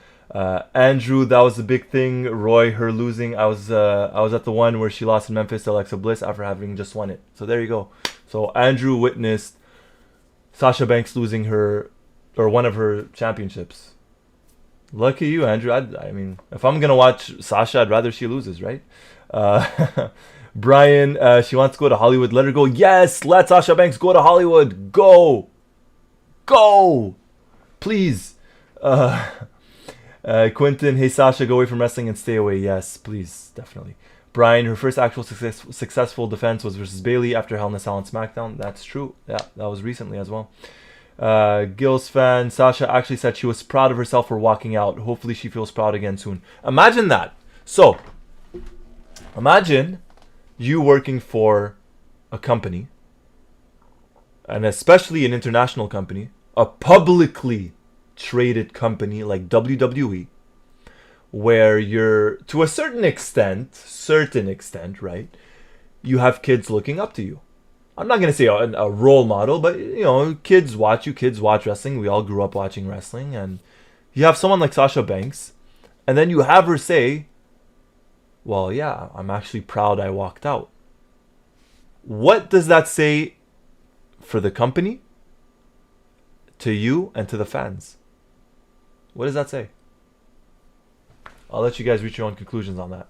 Andrew, that was the big thing. Roy, her losing. I was at the one where she lost in Memphis to Alexa Bliss after having just won it. So there you go. So Andrew witnessed Sasha Banks losing one of her championships. Lucky you, Andrew. I mean, if I'm gonna watch Sasha, I'd rather she loses, right? Brian, she wants to go to Hollywood. Let her go. Yes, let Sasha Banks go to Hollywood. Go. Please. Quentin, hey Sasha, go away from wrestling and stay away. Yes, please, definitely. Brian, her first actual successful defense was versus Bayley after Hell in a Cell on SmackDown. That's true. Yeah, that was recently as well. Gil's fan, Sasha actually said she was proud of herself for walking out. Hopefully she feels proud again soon. Imagine that. So, imagine you working for a company, and especially an international company, a publicly traded company like WWE, where you're, to a certain extent, right, you have kids looking up to you. I'm not going to say a role model, but, you know, kids watch wrestling. We all grew up watching wrestling. And you have someone like Sasha Banks, and then you have her say, well, yeah, I'm actually proud I walked out. What does that say for the company, to you, and to the fans? What does that say? I'll let you guys reach your own conclusions on that.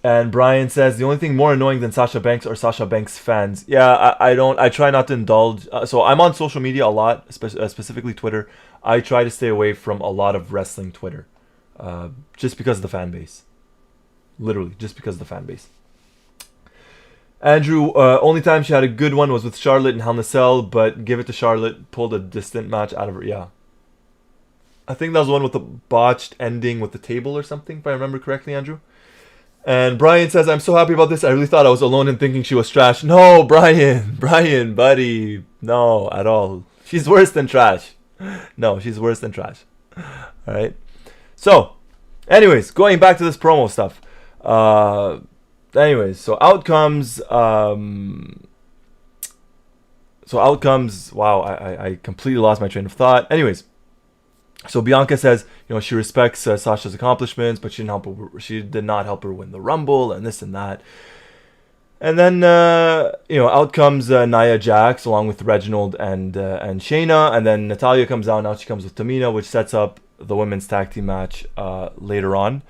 And Brian says, the only thing more annoying than Sasha Banks are Sasha Banks fans. Yeah, I try not to indulge. So I'm on social media a lot, specifically Twitter. I try to stay away from a lot of wrestling Twitter. Just because of the fan base. Literally, just because of the fan base. Andrew, only time she had a good one was with Charlotte in Hell in a Cell, but give it to Charlotte, pulled a distant match out of her. Yeah. I think that was the one with the botched ending with the table or something, if I remember correctly, Andrew. And Brian says, I'm so happy about this. I really thought I was alone in thinking she was trash. No, Brian, buddy. No, at all. She's worse than trash. No, she's worse than trash. All right. So, anyways, going back to this promo stuff. So outcomes. Wow, I completely lost my train of thought. Anyways. So Bianca says, you know, she respects Sasha's accomplishments, but she did not help her win the Rumble and this and that. And then, out comes Nia Jax along with Reginald and Shayna, and then Natalya comes out. Now she comes with Tamina, which sets up the women's tag team match later on.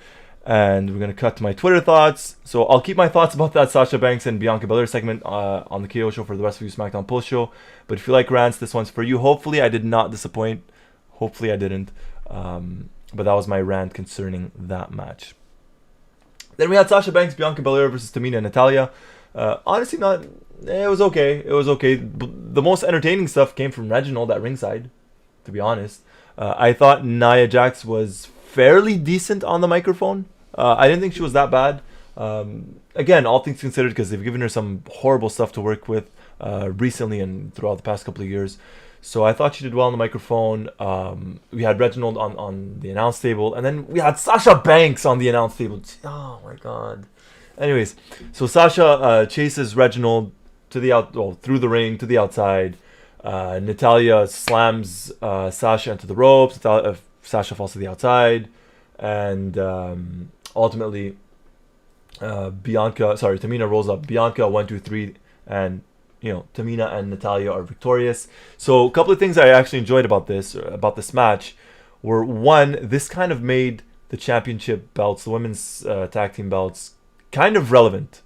And we're gonna cut to my Twitter thoughts. So I'll keep my thoughts about that Sasha Banks and Bianca Belair segment on the KO show for the Wrestleview SmackDown Post Show. But if you like rants, this one's for you. Hopefully, I did not disappoint. Hopefully I didn't. But that was my rant concerning that match. Then we had Sasha Banks, Bianca Belair versus Tamina and Natalya. Honestly, it was okay. The most entertaining stuff came from Reginald at ringside, to be honest. I thought Nia Jax was fairly decent on the microphone. I didn't think she was that bad. Again, all things considered, because they've given her some horrible stuff to work with recently and throughout the past couple of years. So I thought she did well on the microphone. We had Reginald on the announce table. And then we had Sasha Banks on the announce table. Oh, my God. Anyways, so Sasha chases Reginald through the ring to the outside. Natalya slams Sasha into the ropes. Sasha falls to the outside. And ultimately, Tamina rolls up. Bianca, 1, 2, 3, and Tamina and Natalya are victorious. So a couple of things I actually enjoyed about this match were, one, this kind of made the championship belts, the women's tag team belts, kind of relevant,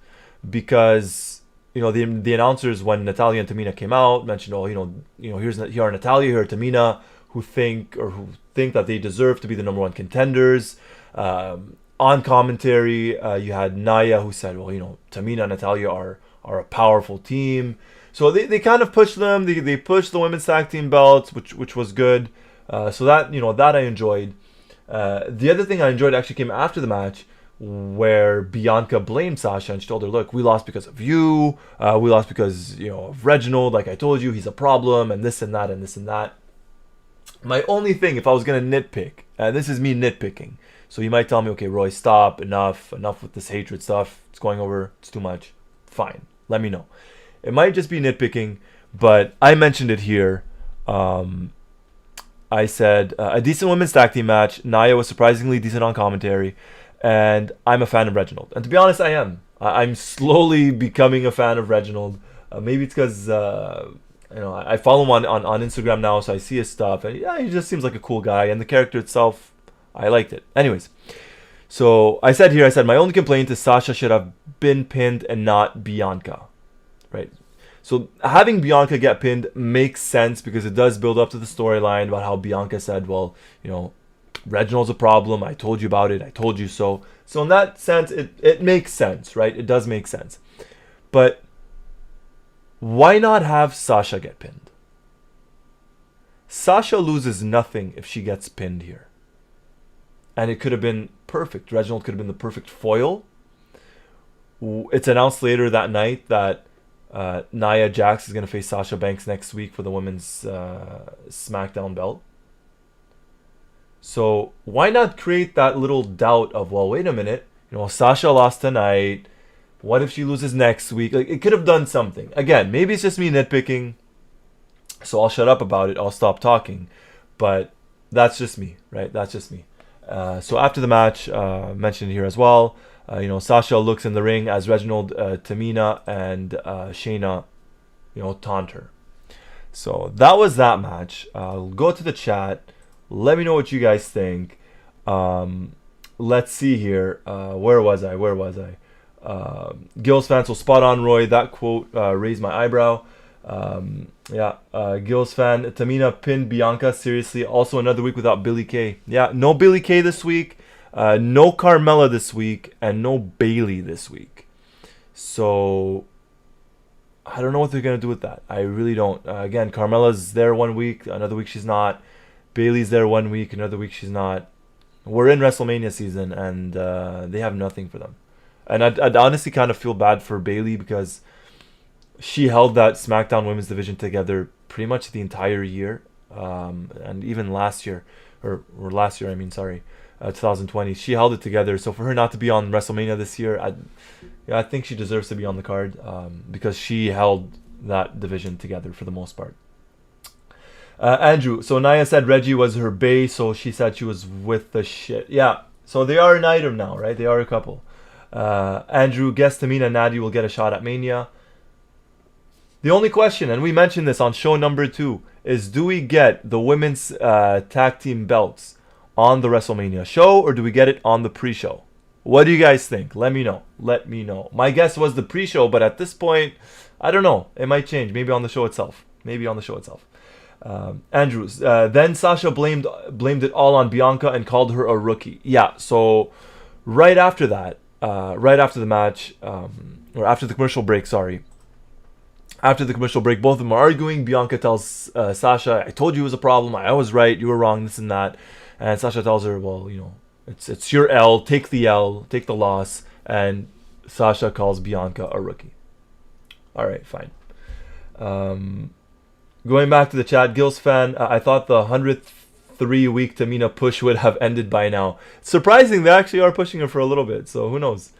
because the announcers, when Natalya and Tamina came out, mentioned, here are Natalya, here are Tamina, who think that they deserve to be the number one contenders. On commentary, you had Nia, who said, Tamina and Natalya are a powerful team. So they kind of pushed them. They pushed the women's tag team belts, which was good. So that I enjoyed. The other thing I enjoyed actually came after the match, where Bianca blamed Sasha and she told her, look, we lost because of you. We lost because of Reginald. Like I told you, he's a problem, and this and that and this and that. My only thing, if I was gonna nitpick, this is me nitpicking. So you might tell me, okay, Roy, stop, enough with this hatred stuff. It's going over. It's too much. Fine. Let me know. It might just be nitpicking, but I mentioned it here. I said a decent women's tag team match. Nia was surprisingly decent on commentary, and I'm a fan of Reginald. And to be honest, I am. I'm slowly becoming a fan of Reginald. Maybe it's because I follow him on Instagram now, so I see his stuff, and yeah, he just seems like a cool guy. And the character itself, I liked it. Anyways. So I said my only complaint is Sasha should have been pinned and not Bianca, right? So having Bianca get pinned makes sense because it does build up to the storyline about how Bianca said, well, Reginald's a problem. I told you about it. I told you so. So in that sense, it makes sense, right? It does make sense. But why not have Sasha get pinned? Sasha loses nothing if she gets pinned here. And it could have been perfect. Reginald could have been the perfect foil. It's announced later that night that Nia Jax is going to face Sasha Banks next week for the women's SmackDown belt. So why not create that little doubt of, well, wait a minute, Sasha lost tonight. What if she loses next week? Like, it could have done something. Again, maybe it's just me nitpicking, so I'll shut up about it. I'll stop talking. But that's just me, right? That's just me. So after the match, mentioned here as well, Sasha looks in the ring as Reginald, Tamina, and Shayna, taunt her. So that was that match. Go to the chat. Let me know what you guys think. Let's see here. Where was I? Gil's fan, so spot on, Roy. That quote raised my eyebrow. Gil's fan. Tamina pinned Bianca. Seriously. Also another week without Billie Kay. Yeah, no Billie Kay this week. No Carmella this week. And no Bayley this week. So I don't know what they're going to do with that. I really don't. Again, Carmella's there 1 week. Another week she's not. Bayley's there 1 week. Another week she's not. We're in WrestleMania season. And they have nothing for them. And I'd honestly kind of feel bad for Bayley because she held that SmackDown Women's Division together pretty much the entire year. And even last year, or last year, 2020, she held it together. So for her not to be on WrestleMania this year, I think she deserves to be on the card because she held that division together for the most part. Andrew, so Nia said Reggie was her bae, so she said she was with the shit. Yeah, so they are an item now, right? They are a couple. Andrew, guess Tamina and Natty will get a shot at Mania. The only question, and we mentioned this on show number 2, is do we get the women's tag team belts on the WrestleMania show, or do we get it on the pre-show? What do you guys think? Let me know. My guess was the pre-show, but at this point, I don't know. It might change. Maybe on the show itself. Andrews, then Sasha blamed it all on Bianca and called her a rookie. Yeah, so right after that, right after the match, or after the commercial break, after the commercial break, both of them are arguing. Bianca tells Sasha, I told you it was a problem. I was right. You were wrong, this and that. And Sasha tells her, well, it's your L. Take the L. Take the loss. And Sasha calls Bianca a rookie. All right, fine. Going back to the chat, Gil's fan, I thought the 103-week Tamina push would have ended by now. Surprising, they actually are pushing her for a little bit. So who knows?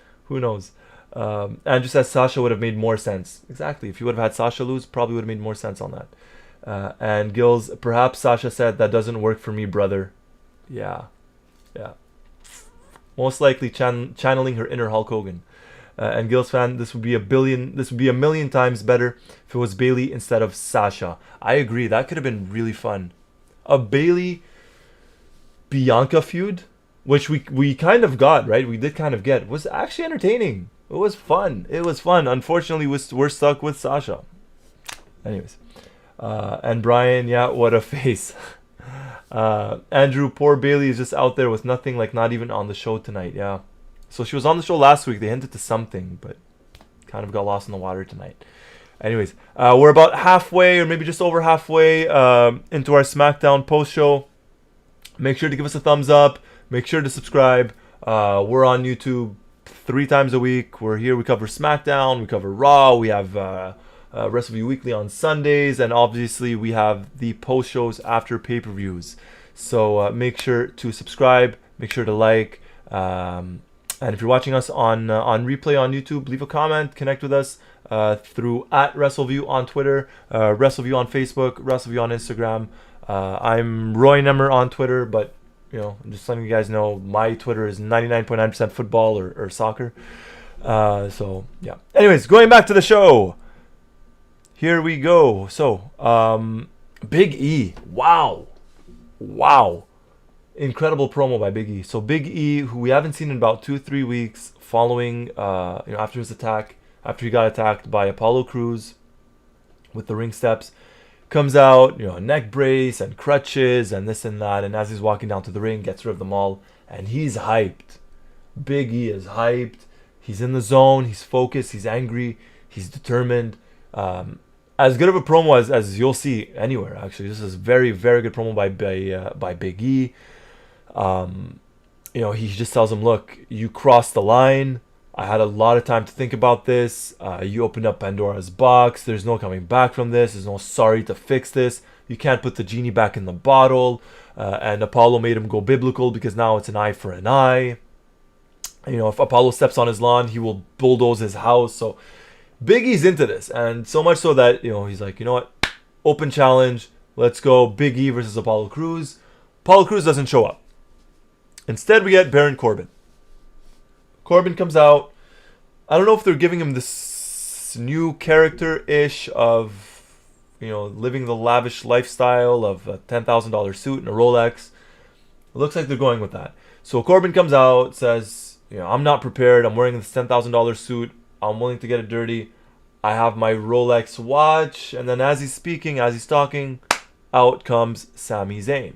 Andrew says Sasha would have made more sense. Exactly. If you would have had Sasha lose, probably would have made more sense on that. And Gil's, perhaps Sasha said, that doesn't work for me, brother. Yeah. Most likely channeling her inner Hulk Hogan. And Gil's fan, this would be a million times better if it was Bayley instead of Sasha. I agree. That could have been really fun. A Bayley Bianca feud, which we kind of got, right? We did kind of get, was actually entertaining. It was fun. Unfortunately, we're stuck with Sasha. Anyways. And Brian, yeah, what a face. Andrew, poor Bayley is just out there with nothing, like not even on the show tonight. Yeah. So she was on the show last week. They hinted to something, but kind of got lost in the water tonight. Anyways, we're about halfway, or maybe just over halfway into our SmackDown post show. Make sure to give us a thumbs up. Make sure to subscribe. We're on YouTube 3 times a week. We're here. We cover SmackDown. We cover Raw. We have Wrestleview Weekly on Sundays. And obviously, we have the post shows after pay-per-views. So make sure to subscribe. Make sure to like. And if you're watching us on replay on YouTube, leave a comment. Connect with us through @WrestleView on Twitter, WrestleView on Facebook, WrestleView on Instagram. I'm Roy Nemer on Twitter, but I'm just letting you guys know my Twitter is 99.9% football or soccer. So yeah. Anyways, going back to the show. Here we go. So Big E. Wow. Incredible promo by Big E. So Big E, who we haven't seen in about 2-3 weeks, following after his attack, after he got attacked by Apollo Crews with the ring steps, comes out, neck brace and crutches and this and that, and as he's walking down to the ring, gets rid of them all, and he's hyped. Big E is hyped. He's in the zone. He's focused. He's angry. He's determined. as good of a promo as you'll see anywhere. Actually, this is very very good promo by Big E. He just tells him, look, you crossed the line. I had a lot of time to think about this. You opened up Pandora's box. There's no coming back from this. There's no sorry to fix this. You can't put the genie back in the bottle. And Apollo made him go biblical because now it's an eye for an eye. If Apollo steps on his lawn, he will bulldoze his house. So Big E's into this. And so much so that, he's like, you know what? Open challenge. Let's go. Big E versus Apollo Crews. Apollo Crews doesn't show up. Instead, we get Baron Corbin. Corbin comes out. I don't know if they're giving him this new character-ish of, living the lavish lifestyle of a $10,000 suit and a Rolex. It looks like they're going with that. So Corbin comes out, says, I'm not prepared. I'm wearing this $10,000 suit. I'm willing to get it dirty. I have my Rolex watch. And then as he's speaking, as he's talking, out comes Sami Zayn.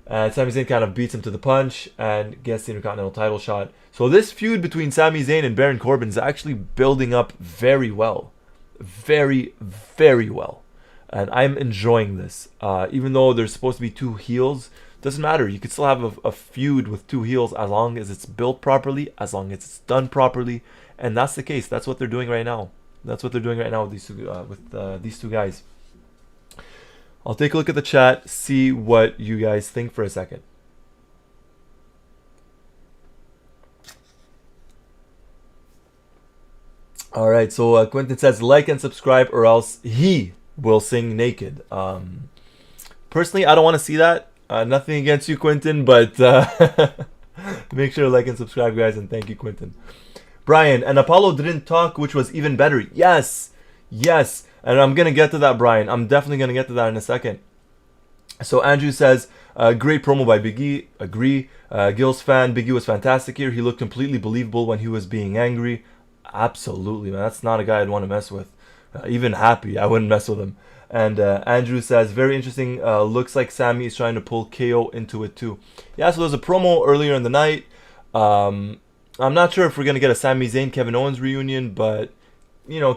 And Sami Zayn kind of beats him to the punch and gets the Intercontinental title shot. So this feud between Sami Zayn and Baron Corbin is actually building up very well. Very, very well. And I'm enjoying this. Even though there's supposed to be two heels, doesn't matter. You could still have a feud with two heels as long as it's built properly, as long as it's done properly. And that's the case. That's what they're doing right now. That's what they're doing right now with these two guys. I'll take a look at the chat, see what you guys think for a second. All right, so Quentin says, like and subscribe or else he will sing naked. Personally, I don't want to see that. Nothing against you, Quentin, but make sure to like and subscribe, guys, and thank you, Quentin. Brian, and Apollo didn't talk, which was even better. Yes, yes. And I'm going to get to that, Brian. I'm definitely going to get to that in a second. So Andrew says, great promo by Big E. Agree. Gil's fan, Big E was fantastic here. He looked completely believable when he was being angry. Absolutely, man. That's not a guy I'd want to mess with. Even Happy, I wouldn't mess with him. And Andrew says, very interesting. Looks like Sami is trying to pull KO into it too. Yeah, so there's a promo earlier in the night. I'm not sure if we're going to get a Sami Zayn, Kevin Owens reunion, but,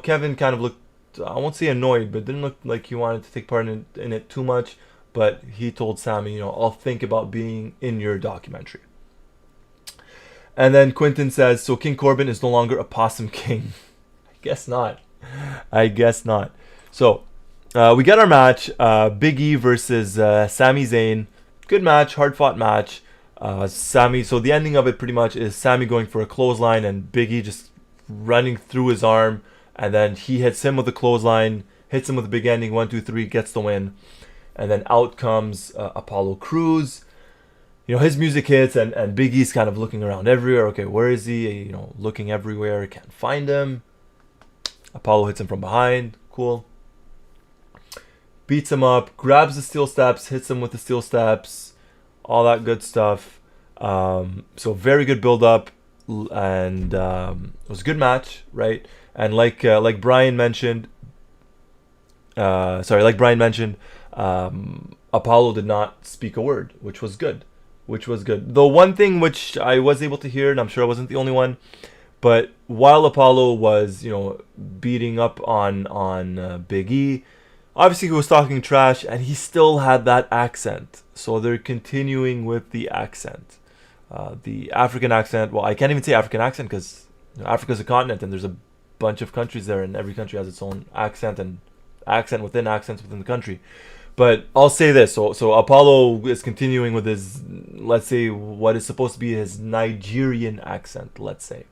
Kevin kind of looked, I won't say annoyed, but didn't look like he wanted to take part in it too much. But he told Sami, I'll think about being in your documentary. And then Quentin says, so King Corbin is no longer a possum king. I guess not. So we got our match, Big E versus Sami Zayn. Good match, hard-fought match. So the ending of it pretty much is Sami going for a clothesline and Big E just running through his arm. And then he hits him with a clothesline, hits him with a big ending, 1, 2, 3, gets the win. And then out comes Apollo Crews. His music hits and Big E's kind of looking around everywhere. Okay, where is he? Looking everywhere, can't find him. Apollo hits him from behind. Cool. Beats him up, grabs the steel steps, hits him with the steel steps. All that good stuff. So very good build up. And it was a good match, right? And like Brian mentioned, Apollo did not speak a word, which was good. The one thing which I was able to hear, and I'm sure I wasn't the only one, but while Apollo was, beating up on Big E, obviously he was talking trash, and he still had that accent. So they're continuing with the accent, the African accent. Well, I can't even say African accent because Africa's a continent, and there's a bunch of countries there, and every country has its own accent and accent within accents within the country. But I'll say this, so Apollo is continuing with his, let's say, what is supposed to be his Nigerian accent, let's say.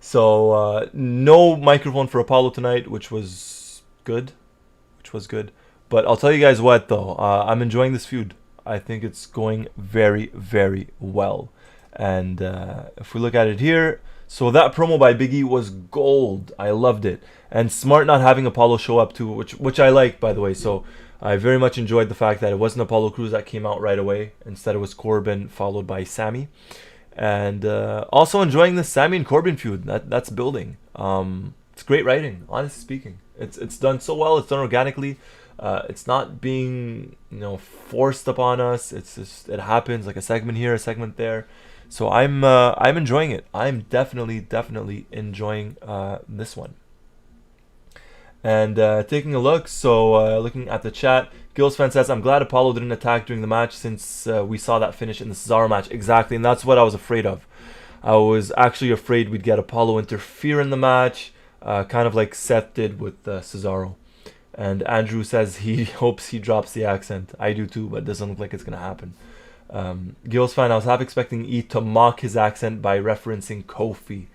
So no microphone for Apollo tonight, which was good. But I'll tell you guys what, though, I'm enjoying this feud. I think it's going very, very well. And if we look at it here, so that promo by Big E was gold. I loved it. And smart not having Apollo show up too, which I like, by the way. So I very much enjoyed the fact that it wasn't Apollo Crews that came out right away. Instead, it was Corbin followed by Sami. And also enjoying the Sami and Corbin feud. That's building. It's great writing, honestly speaking. It's done so well. It's done organically. It's not being forced upon us. It's just it happens, like a segment here, a segment there. So I'm enjoying it. I'm definitely enjoying this one. And taking a look, so looking at the chat, Gills fan says, I'm glad Apollo didn't attack during the match since we saw that finish in the Cesaro match. Exactly, and that's what I was afraid of. I was actually afraid we'd get Apollo interfere in the match, kind of like Seth did with Cesaro. And Andrew says he hopes he drops the accent. I do too, but it doesn't look like it's going to happen. Gills fan, I was half expecting E to mock his accent by referencing Kofi.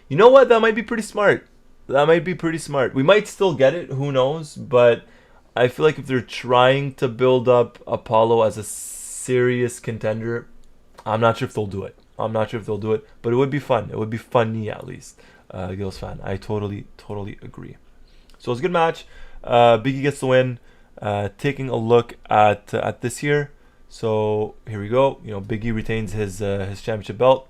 You know what? That might be pretty smart. That might be pretty smart. We might still get it, who knows, but I feel like if they're trying to build up Apollo as a serious contender, I'm not sure if they'll do it. But it would be fun. It would be funny at least. Gills fan, I totally agree. So it's a good match. Biggie gets the win. Taking a look at this here. So here we go. Biggie retains his championship belt.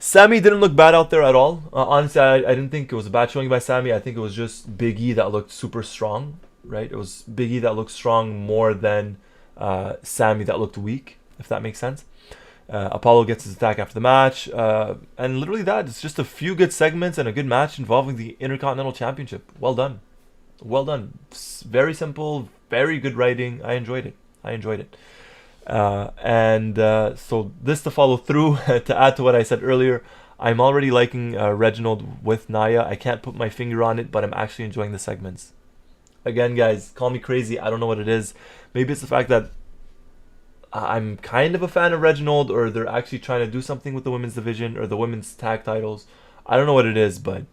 Sami didn't look bad out there at all. Honestly, I didn't think it was a bad showing by Sami. I think it was just Big E that looked super strong, right? It was Big E that looked strong more than Sami that looked weak, if that makes sense. Apollo gets his attack after the match. And literally that. It's just a few good segments and a good match involving the Intercontinental Championship. Well done. Well done. Very simple, very good writing. I enjoyed it. So this to follow through, to add to what I said earlier, I'm already liking Reginald with Nia. I can't put my finger on it, but I'm actually enjoying the segments. Again, guys, call me crazy. I don't know what it is. Maybe it's the fact that I'm kind of a fan of Reginald, or they're actually trying to do something with the women's division or the women's tag titles. I don't know what it is, but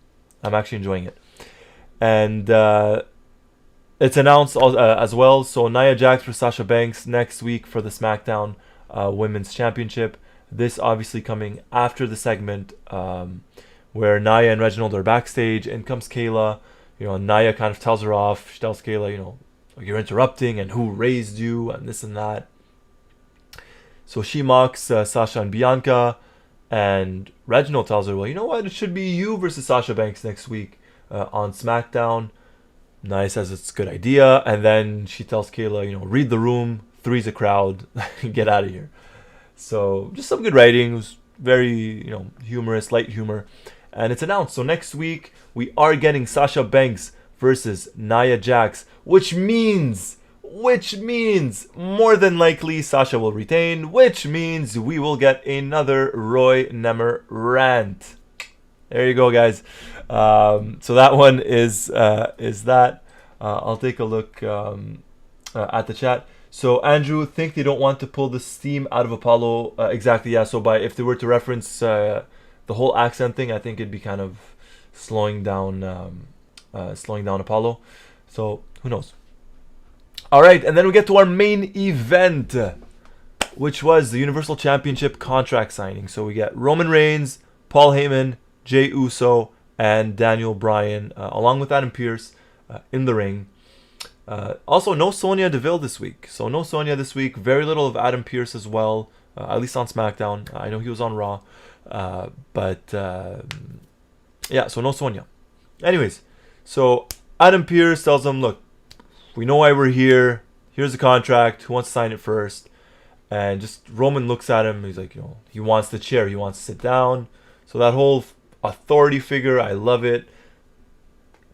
I'm actually enjoying it. And it's announced as well. So Nia Jax for Sasha Banks next week for the SmackDown Women's Championship. This obviously coming after the segment where Nia and Reginald are backstage, and comes Kayla. Nia kind of tells her off. She tells Kayla, you're interrupting, and who raised you, and this and that. So she mocks Sasha and Bianca, and Reginald tells her, well, you know what? It should be you versus Sasha Banks next week on SmackDown. Nia says it's a good idea, and then she tells Kayla, read the room, three's a crowd, get out of here. So just some good writing. It was very, humorous, light humor. And it's announced. So next week, we are getting Sasha Banks versus Nia Jax, which means more than likely Sasha will retain, which means we will get another Roy Nemer rant. There you go, guys. So that one is that. I'll take a look at the chat. So Andrew, think they don't want to pull the steam out of Apollo? Exactly, yeah. So if they were to reference the whole accent thing, I think it'd be kind of slowing down Apollo. So who knows? All right, and then we get to our main event, which was the Universal Championship contract signing. So we get Roman Reigns, Paul Heyman, J Uso, and Daniel Bryan, along with Adam Pearce, in the ring. Also, no Sonya Deville this week. So no Sonya this week. Very little of Adam Pearce as well, at least on SmackDown. I know he was on Raw. Yeah, so no Sonya. Anyways, so Adam Pearce tells them, look, we know why we're here. Here's the contract. Who wants to sign it first? And just Roman looks at him. He's like, he wants the chair. He wants to sit down. So that whole authority figure, I love it.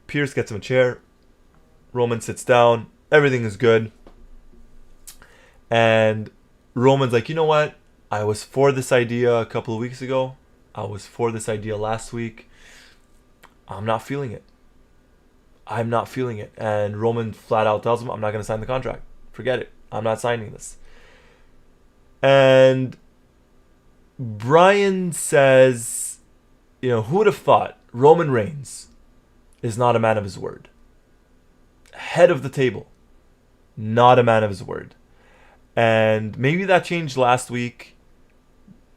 Pearce gets him a chair. Roman sits down. Everything is good. And Roman's like, you know what? I was for this idea a couple of weeks ago. I was for this idea last week. I'm not feeling it. And Roman flat out tells him, I'm not going to sign the contract. Forget it. I'm not signing this. And Bryan says, who would have thought Roman Reigns is not a man of his word? Head of the table, not a man of his word. And maybe that changed last week.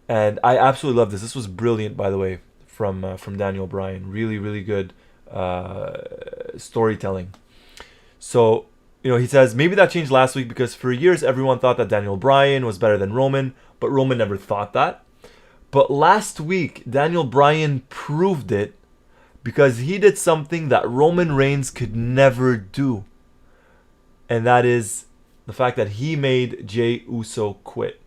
And I absolutely love this. This was brilliant, by the way, from Daniel Bryan. Really, really good storytelling. So, he says, maybe that changed last week because for years everyone thought that Daniel Bryan was better than Roman, but Roman never thought that. But last week, Daniel Bryan proved it because he did something that Roman Reigns could never do. And that is the fact that he made J Uso quit.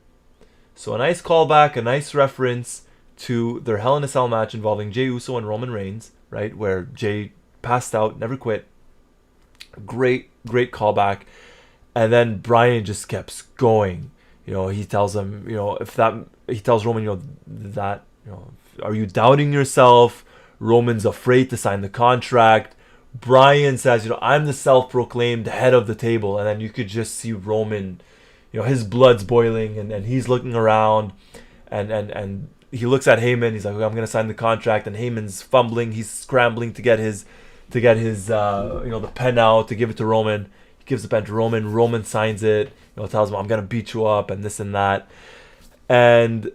So a nice callback, a nice reference to their Hell in a Cell match involving J Uso and Roman Reigns, right? Where Jay passed out, never quit. Great callback. And then Bryan just kept going. He tells him, he tells Roman, that, are you doubting yourself? Roman's afraid to sign the contract. Bryan says, I'm the self-proclaimed head of the table. And then you could just see Roman, his blood's boiling, and he's looking around, and he looks at Heyman. He's like, okay, I'm going to sign the contract. And Heyman's fumbling. He's scrambling to get his the pen out to give it to Roman. He gives the pen to Roman. Roman signs it. Tells him, I'm going to beat you up and this and that. And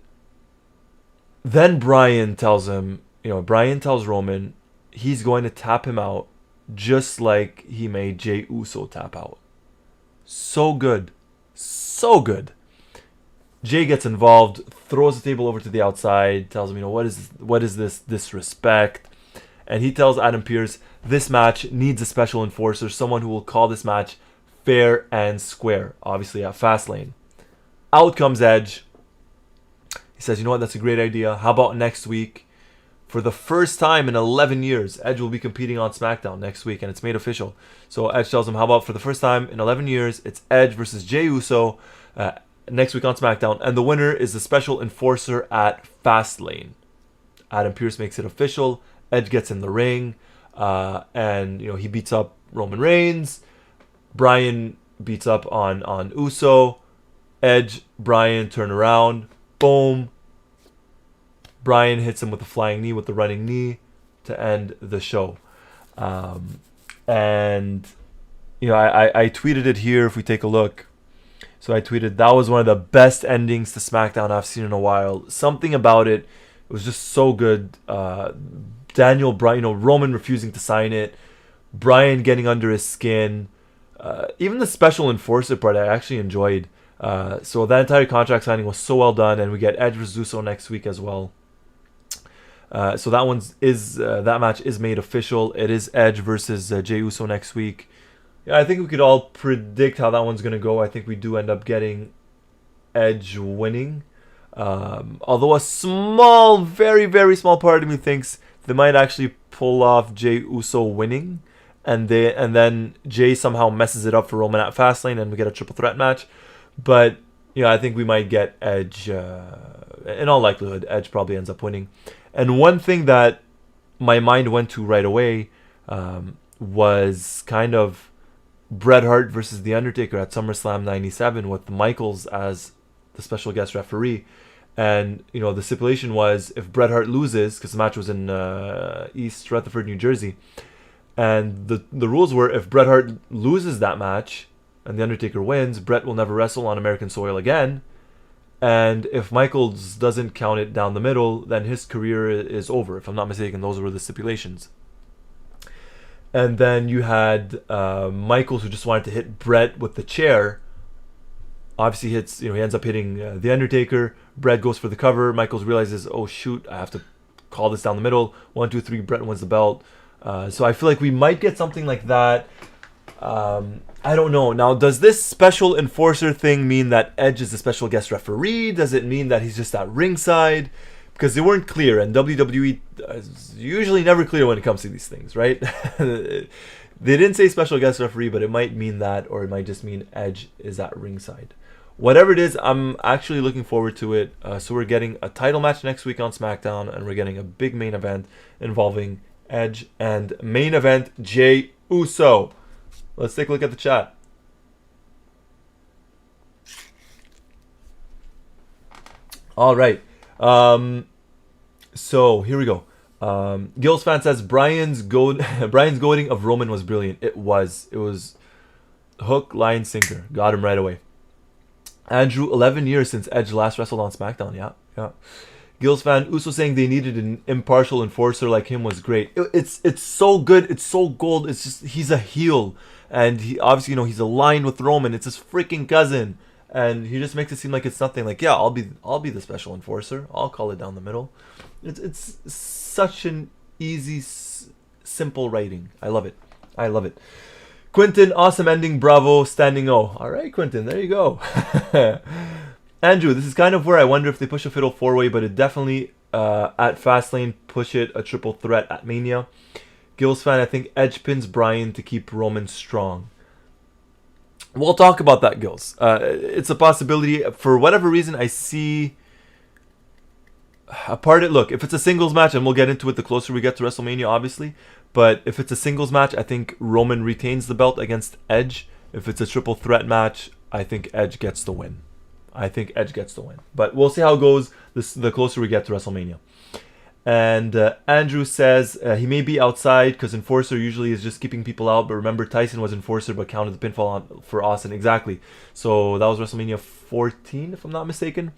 then Bryan tells him, Bryan tells Roman he's going to tap him out just like he made J Uso tap out. So good. So good. Jay gets involved, throws the table over to the outside, tells him, what is this disrespect? And he tells Adam Pearce, this match needs a special enforcer, someone who will call this match fair and square, obviously at Fastlane. Out comes Edge. He says, that's a great idea. How about next week? For the first time in 11 years, Edge will be competing on SmackDown next week, and it's made official. So Edge tells him, how about for the first time in 11 years, it's Edge versus Jey Uso next week on SmackDown, and the winner is the special enforcer at Fastlane. Adam Pearce makes it official. Edge gets in the ring, and he beats up Roman Reigns. Bryan beats up on Uso. Edge, Bryan turn around. Boom. Bryan hits him with the flying knee, with the running knee to end the show. And I tweeted it here if we take a look. So I tweeted, that was one of the best endings to SmackDown I've seen in a while. Something about it was just so good. Daniel Bryan, Roman refusing to sign it. Bryan getting under his skin. Even the special enforcer part I actually enjoyed. So that entire contract signing was so well done, and we get Edge versus Uso next week as well. So that match is made official. It is Edge versus Jey Uso next week. Yeah, I think we could all predict how that one's gonna go. I think we do end up getting Edge winning. Although a small, very, very small part of me thinks they might actually pull off Jey Uso winning, and then Jey somehow messes it up for Roman at Fastlane, and we get a triple threat match. But I think we might get Edge. In all likelihood, Edge probably ends up winning. And one thing that my mind went to right away was kind of Bret Hart versus The Undertaker at SummerSlam 97 with Michaels as the special guest referee. And, the stipulation was if Bret Hart loses, because the match was in East Rutherford, New Jersey, and the rules were if Bret Hart loses that match and The Undertaker wins, Bret will never wrestle on American soil again. And if Michaels doesn't count it down the middle, then his career is over. If I'm not mistaken, those were the stipulations. And then you had Michaels, who just wanted to hit Bret with the chair. Obviously hits, he ends up hitting The Undertaker. Bret goes for the cover. Michaels realizes, oh shoot, I have to call this down the middle. 1, 2, 3, Bret wins the belt. So I feel like we might get something like that. I don't know. Now, does this special enforcer thing mean that Edge is a special guest referee? Does it mean that he's just at ringside? Because they weren't clear, and WWE is usually never clear when it comes to these things, right? They didn't say special guest referee, but it might mean that, or it might just mean Edge is at ringside. Whatever it is, I'm actually looking forward to it. So we're getting a title match next week on SmackDown, and we're getting a big main event involving Edge and main event Jey Uso. Let's take a look at the chat. All right. So here we go. Gills fan says Brian's goading of Roman was brilliant. It was hook, line, sinker. Got him right away. Andrew, 11 years since Edge last wrestled on SmackDown. Yeah. Gills fan, Uso saying they needed an impartial enforcer like him was great. It's so good. It's so gold. It's just he's a heel, and he obviously he's aligned with Roman. It's his freaking cousin, and he just makes it seem like it's nothing. Like I'll be the special enforcer. I'll call it down the middle. It's such an easy, simple writing. I love it. Quinton, awesome ending. Bravo, standing O. All right, Quinton, there you go. Andrew, this is kind of where I wonder if they push a Fatal 4-Way, but it definitely, at Fastlane, push it a triple threat at Mania. Gills fan, I think Edge pins Bryan to keep Roman strong. We'll talk about that, Gills. It's a possibility. For whatever reason, I see a part of it. Look, if it's a singles match, and we'll get into it the closer we get to WrestleMania, obviously. But if it's a singles match, I think Roman retains the belt against Edge. If it's a triple threat match, I think Edge gets the win. But we'll see how it goes the closer we get to WrestleMania. And Andrew says he may be outside because Enforcer usually is just keeping people out. But remember, Tyson was Enforcer but counted the pinfall for Austin. Exactly. So that was WrestleMania 14, if I'm not mistaken,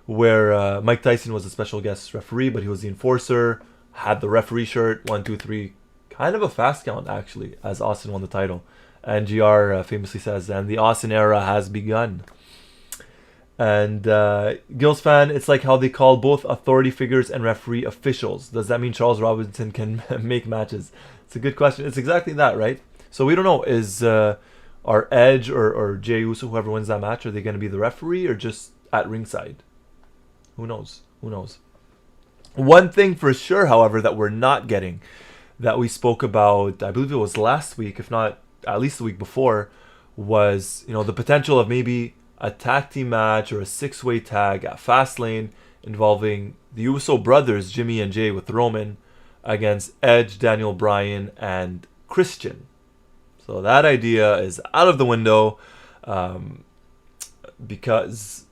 where Mike Tyson was a special guest referee, but he was the Enforcer, had the referee shirt, 1, 2, 3. Kind of a fast count, actually, as Austin won the title. And GR famously says, and the Austin era has begun. And Gills fan, it's like how they call both authority figures and referee officials. Does that mean Charles Robinson can make matches? It's a good question. It's exactly that, right? So we don't know. Is our Edge or J Uso, whoever wins that match, are they going to be the referee or just at ringside? Who knows? One thing for sure, however, that we're not getting, that we spoke about, I believe it was last week, if not at least the week before, was the potential of maybe a tag team match or a 6-way tag at Fastlane involving the Uso brothers, Jimmy and Jay, with Roman against Edge, Daniel Bryan, and Christian. So that idea is out of the window because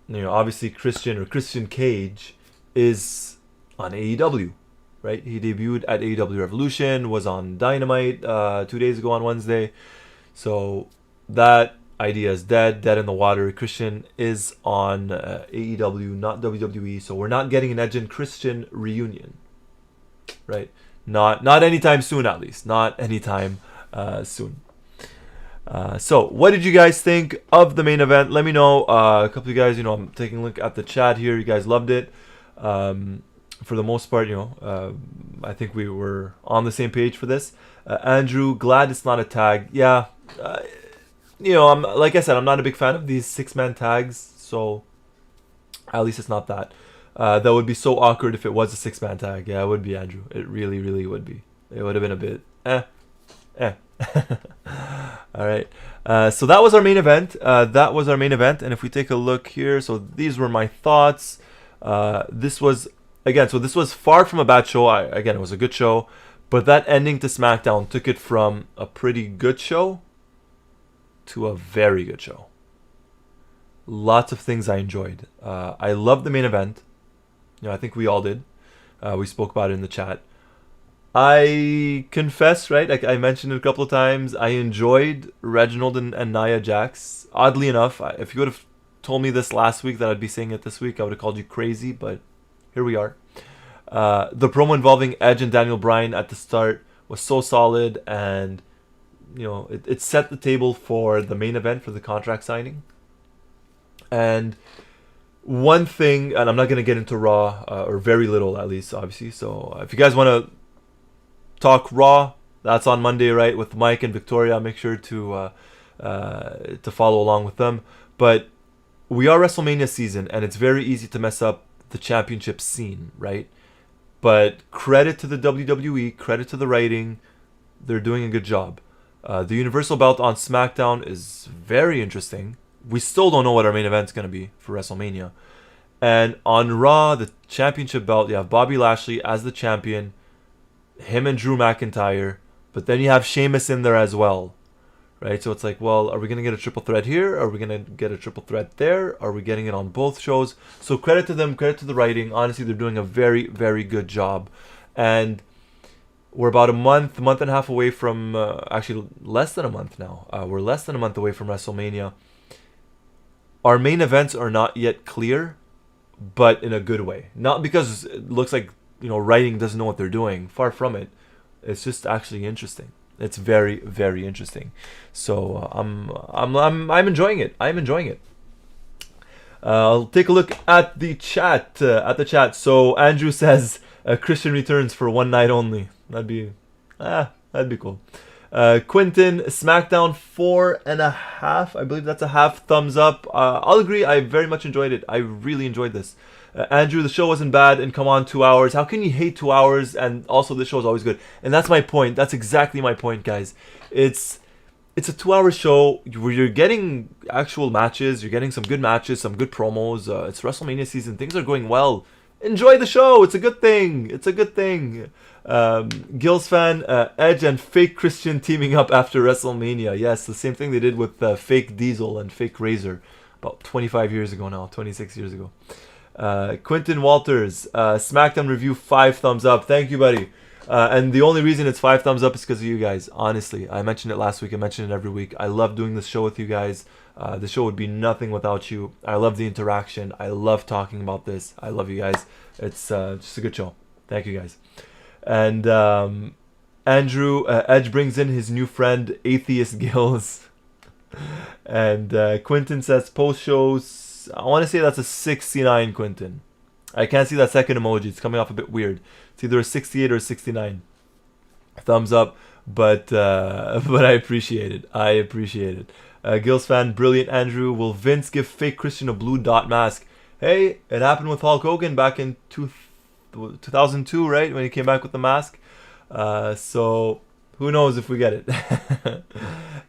obviously Christian Cage is on AEW, right? He debuted at AEW Revolution, was on Dynamite 2 days ago on Wednesday. So that idea is dead in the water. Christian is on AEW, not WWE. So we're not getting an Edge and Christian reunion, right? Not anytime soon, at least. Not anytime soon. So what did you guys think of the main event? Let me know. A couple of you guys, I'm taking a look at the chat here. You guys loved it. For the most part, I think we were on the same page for this. Andrew, glad it's not a tag. Yeah. I'm like I said, I'm not a big fan of these 6-man tags, so at least it's not that. That would be so awkward if it was a 6-man tag. Yeah, it would be, Andrew. It really, really would be. It would have been a bit All right. So that was our main event. And if we take a look here, so these were my thoughts. This was far from a bad show. It was a good show, but that ending to SmackDown took it from a pretty good show to a very good show. Lots of things I enjoyed. I loved the main event. I think we all did. We spoke about it in the chat. I confess, right? Like I mentioned it a couple of times, I enjoyed Reginald and Nia Jax. Oddly enough, if you would have told me this last week that I'd be saying it this week, I would have called you crazy, but here we are. The promo involving Edge and Daniel Bryan at the start was so solid, and it set the table for the main event for the contract signing. And one thing, and I'm not going to get into Raw, or very little at least, obviously. So if you guys want to talk Raw, that's on Monday, right, with Mike and Victoria. Make sure to follow along with them. But we are WrestleMania season, and it's very easy to mess up the championship scene, right? But credit to the WWE, credit to the writing. They're doing a good job. The Universal belt on SmackDown is very interesting. We still don't know what our main event's going to be for WrestleMania. And on Raw, the championship belt, you have Bobby Lashley as the champion, him and Drew McIntyre, but then you have Sheamus in there as well, right? So it's like, well, are we going to get a triple threat here? Are we going to get a triple threat there? Are we getting it on both shows? So credit to them, credit to the writing. Honestly, they're doing a very, very good job. And we're about a month and a half away from, actually less than a month now. We're less than a month away from WrestleMania. Our main events are not yet clear, but in a good way. Not because it looks like, writing doesn't know what they're doing. Far from it. It's just actually interesting. It's very, very interesting. So I'm enjoying it. I'm enjoying it. I'll take a look at the chat. So Andrew says Christian returns for one night only. That'd be cool. Quentin, SmackDown 4.5. I believe that's a half thumbs up. I'll agree. I very much enjoyed it. I really enjoyed this. Andrew, the show wasn't bad, and come on, 2 hours. How can you hate 2 hours? And also, the show is always good. And that's my point. That's exactly my point, guys. It's a 2 hour show where you're getting actual matches. You're getting some good matches, some good promos. It's WrestleMania season. Things are going well. Enjoy the show. It's a good thing. It's a good thing. Gills fan, Edge and fake Christian teaming up after WrestleMania. Yes, the same thing they did with fake Diesel and fake Razor about 25 years ago now, 26 years ago. Quentin Walters, SmackDown review, 5 thumbs up. Thank you, buddy. And the only reason it's 5 thumbs up is because of you guys. Honestly, I mentioned it last week. I mentioned it every week. I love doing this show with you guys. The show would be nothing without you. I love the interaction. I love talking about this. I love you guys. It's just a good show. Thank you guys. And Andrew, Edge brings in his new friend, Atheist Gills. And Quentin says post shows. I want to say that's a 69, Quentin. I can't see that second emoji. It's coming off a bit weird. It's either a 68 or a 69. Thumbs up, but I appreciate it. I appreciate it. Gills fan, brilliant, Andrew. Will Vince give fake Christian a blue dot mask? Hey, it happened with Hulk Hogan back in 2002, right? When he came back with the mask. So who knows if we get it.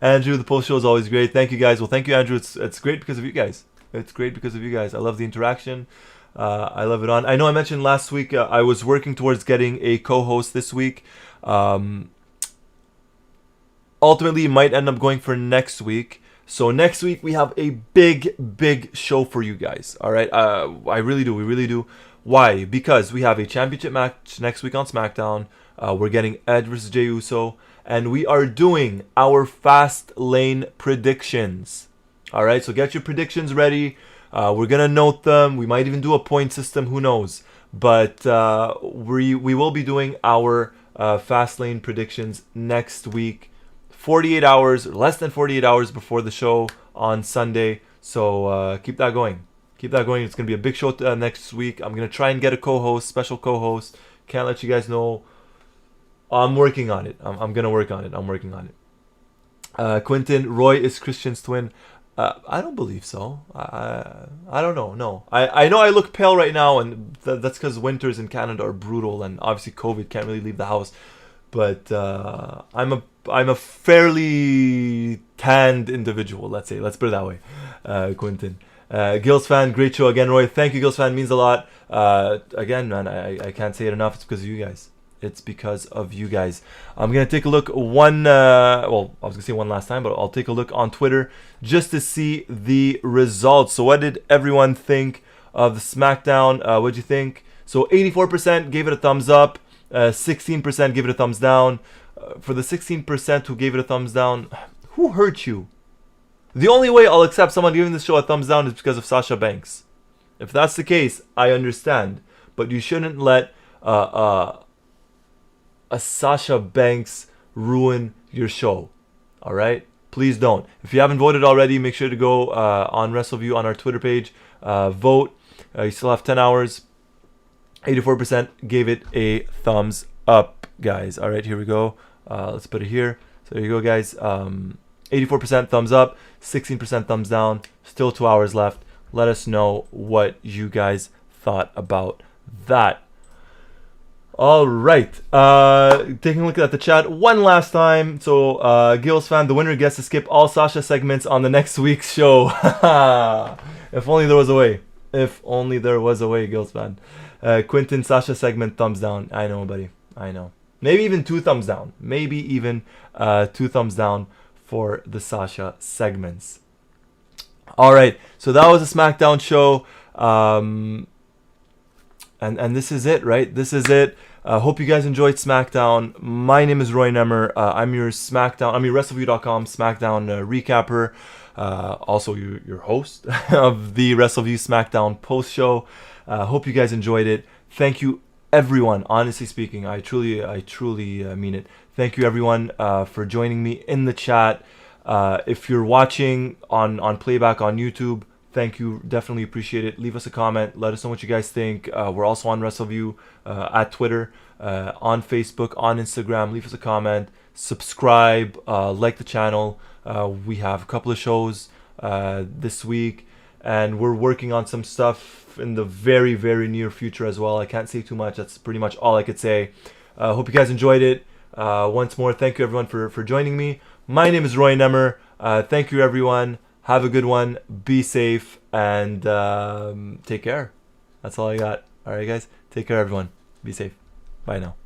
Andrew, the post show is always great. Thank you, guys. Well, thank you, Andrew. It's great because of you guys. It's great because of you guys. I love the interaction. I love it on. I know I mentioned last week I was working towards getting a co-host this week. Ultimately, it might end up going for next week. So next week we have a big show for you guys. All right, I really do. We really do. Why? Because we have a championship match next week on SmackDown. We're getting Edge versus J Uso, and we are doing our fast lane predictions. All right, so get your predictions ready. We're gonna note them. We might even do a point system. Who knows? But we will be doing our fast lane predictions next week, 48 hours, or less than 48 hours before the show on Sunday. So keep that going. Keep that going. It's gonna be a big show next week. I'm gonna try and get a co-host, special co-host. Can't let you guys know. I'm working on it. I'm gonna work on it. I'm working on it. Quentin, Roy is Christian's twin. I don't believe so. I don't know. No, I know I look pale right now, and that's because winters in Canada are brutal, and obviously COVID can't really leave the house. But I'm a fairly tanned individual. Let's put it that way. Quentin, Gills fan, great show again, Roy. Thank you, Gills fan, means a lot. Again, man, I can't say it enough. It's because of you guys. It's because of you guys. I'm going to take a look I was going to say one last time, but I'll take a look on Twitter just to see the results. So what did everyone think of the SmackDown? What'd you think? So 84% gave it a thumbs up. 16% gave it a thumbs down. For the 16% who gave it a thumbs down, who hurt you? The only way I'll accept someone giving this show a thumbs down is because of Sasha Banks. If that's the case, I understand. But you shouldn't let a Sasha Banks ruin your show. All right? Please don't. If you haven't voted already, make sure to go on Wrestleview on our Twitter page. Vote. You still have 10 hours. 84% gave it a thumbs up, guys. All right, here we go. Let's put it here. So there you go, guys. 84% thumbs up, 16% thumbs down. Still 2 hours left. Let us know what you guys thought about that. All right, taking a look at the chat one last time. So, Gills fan, the winner gets to skip all Sasha segments on the next week's show. If only there was a way. If only there was a way, Gills fan. Quentin, Sasha segment, thumbs down. I know, buddy. I know. Maybe even 2 thumbs down. Maybe even 2 thumbs down for the Sasha segments. All right, so that was a SmackDown show. And this is it, right? This is it. Hope you guys enjoyed SmackDown. My name is Roy Nemer. I'm your Wrestleview.com SmackDown recapper. Also your host of the Wrestleview SmackDown Post Show. Hope you guys enjoyed it. Thank you, everyone. Honestly speaking, I truly mean it. Thank you, everyone, for joining me in the chat. If you're watching on playback on YouTube, thank you. Definitely appreciate it. Leave us a comment. Let us know what you guys think. We're also on Wrestleview at Twitter, on Facebook, on Instagram. Leave us a comment. Subscribe. Like the channel. We have a couple of shows this week. and we're working on some stuff in the very, very near future as well. I can't say too much. That's pretty much all I could say. Hope you guys enjoyed it. Once more, thank you everyone for joining me. My name is Roy Nemer. Thank you everyone. Have a good one. Be safe and take care. That's all I got. All right, guys. Take care, everyone. Be safe. Bye now.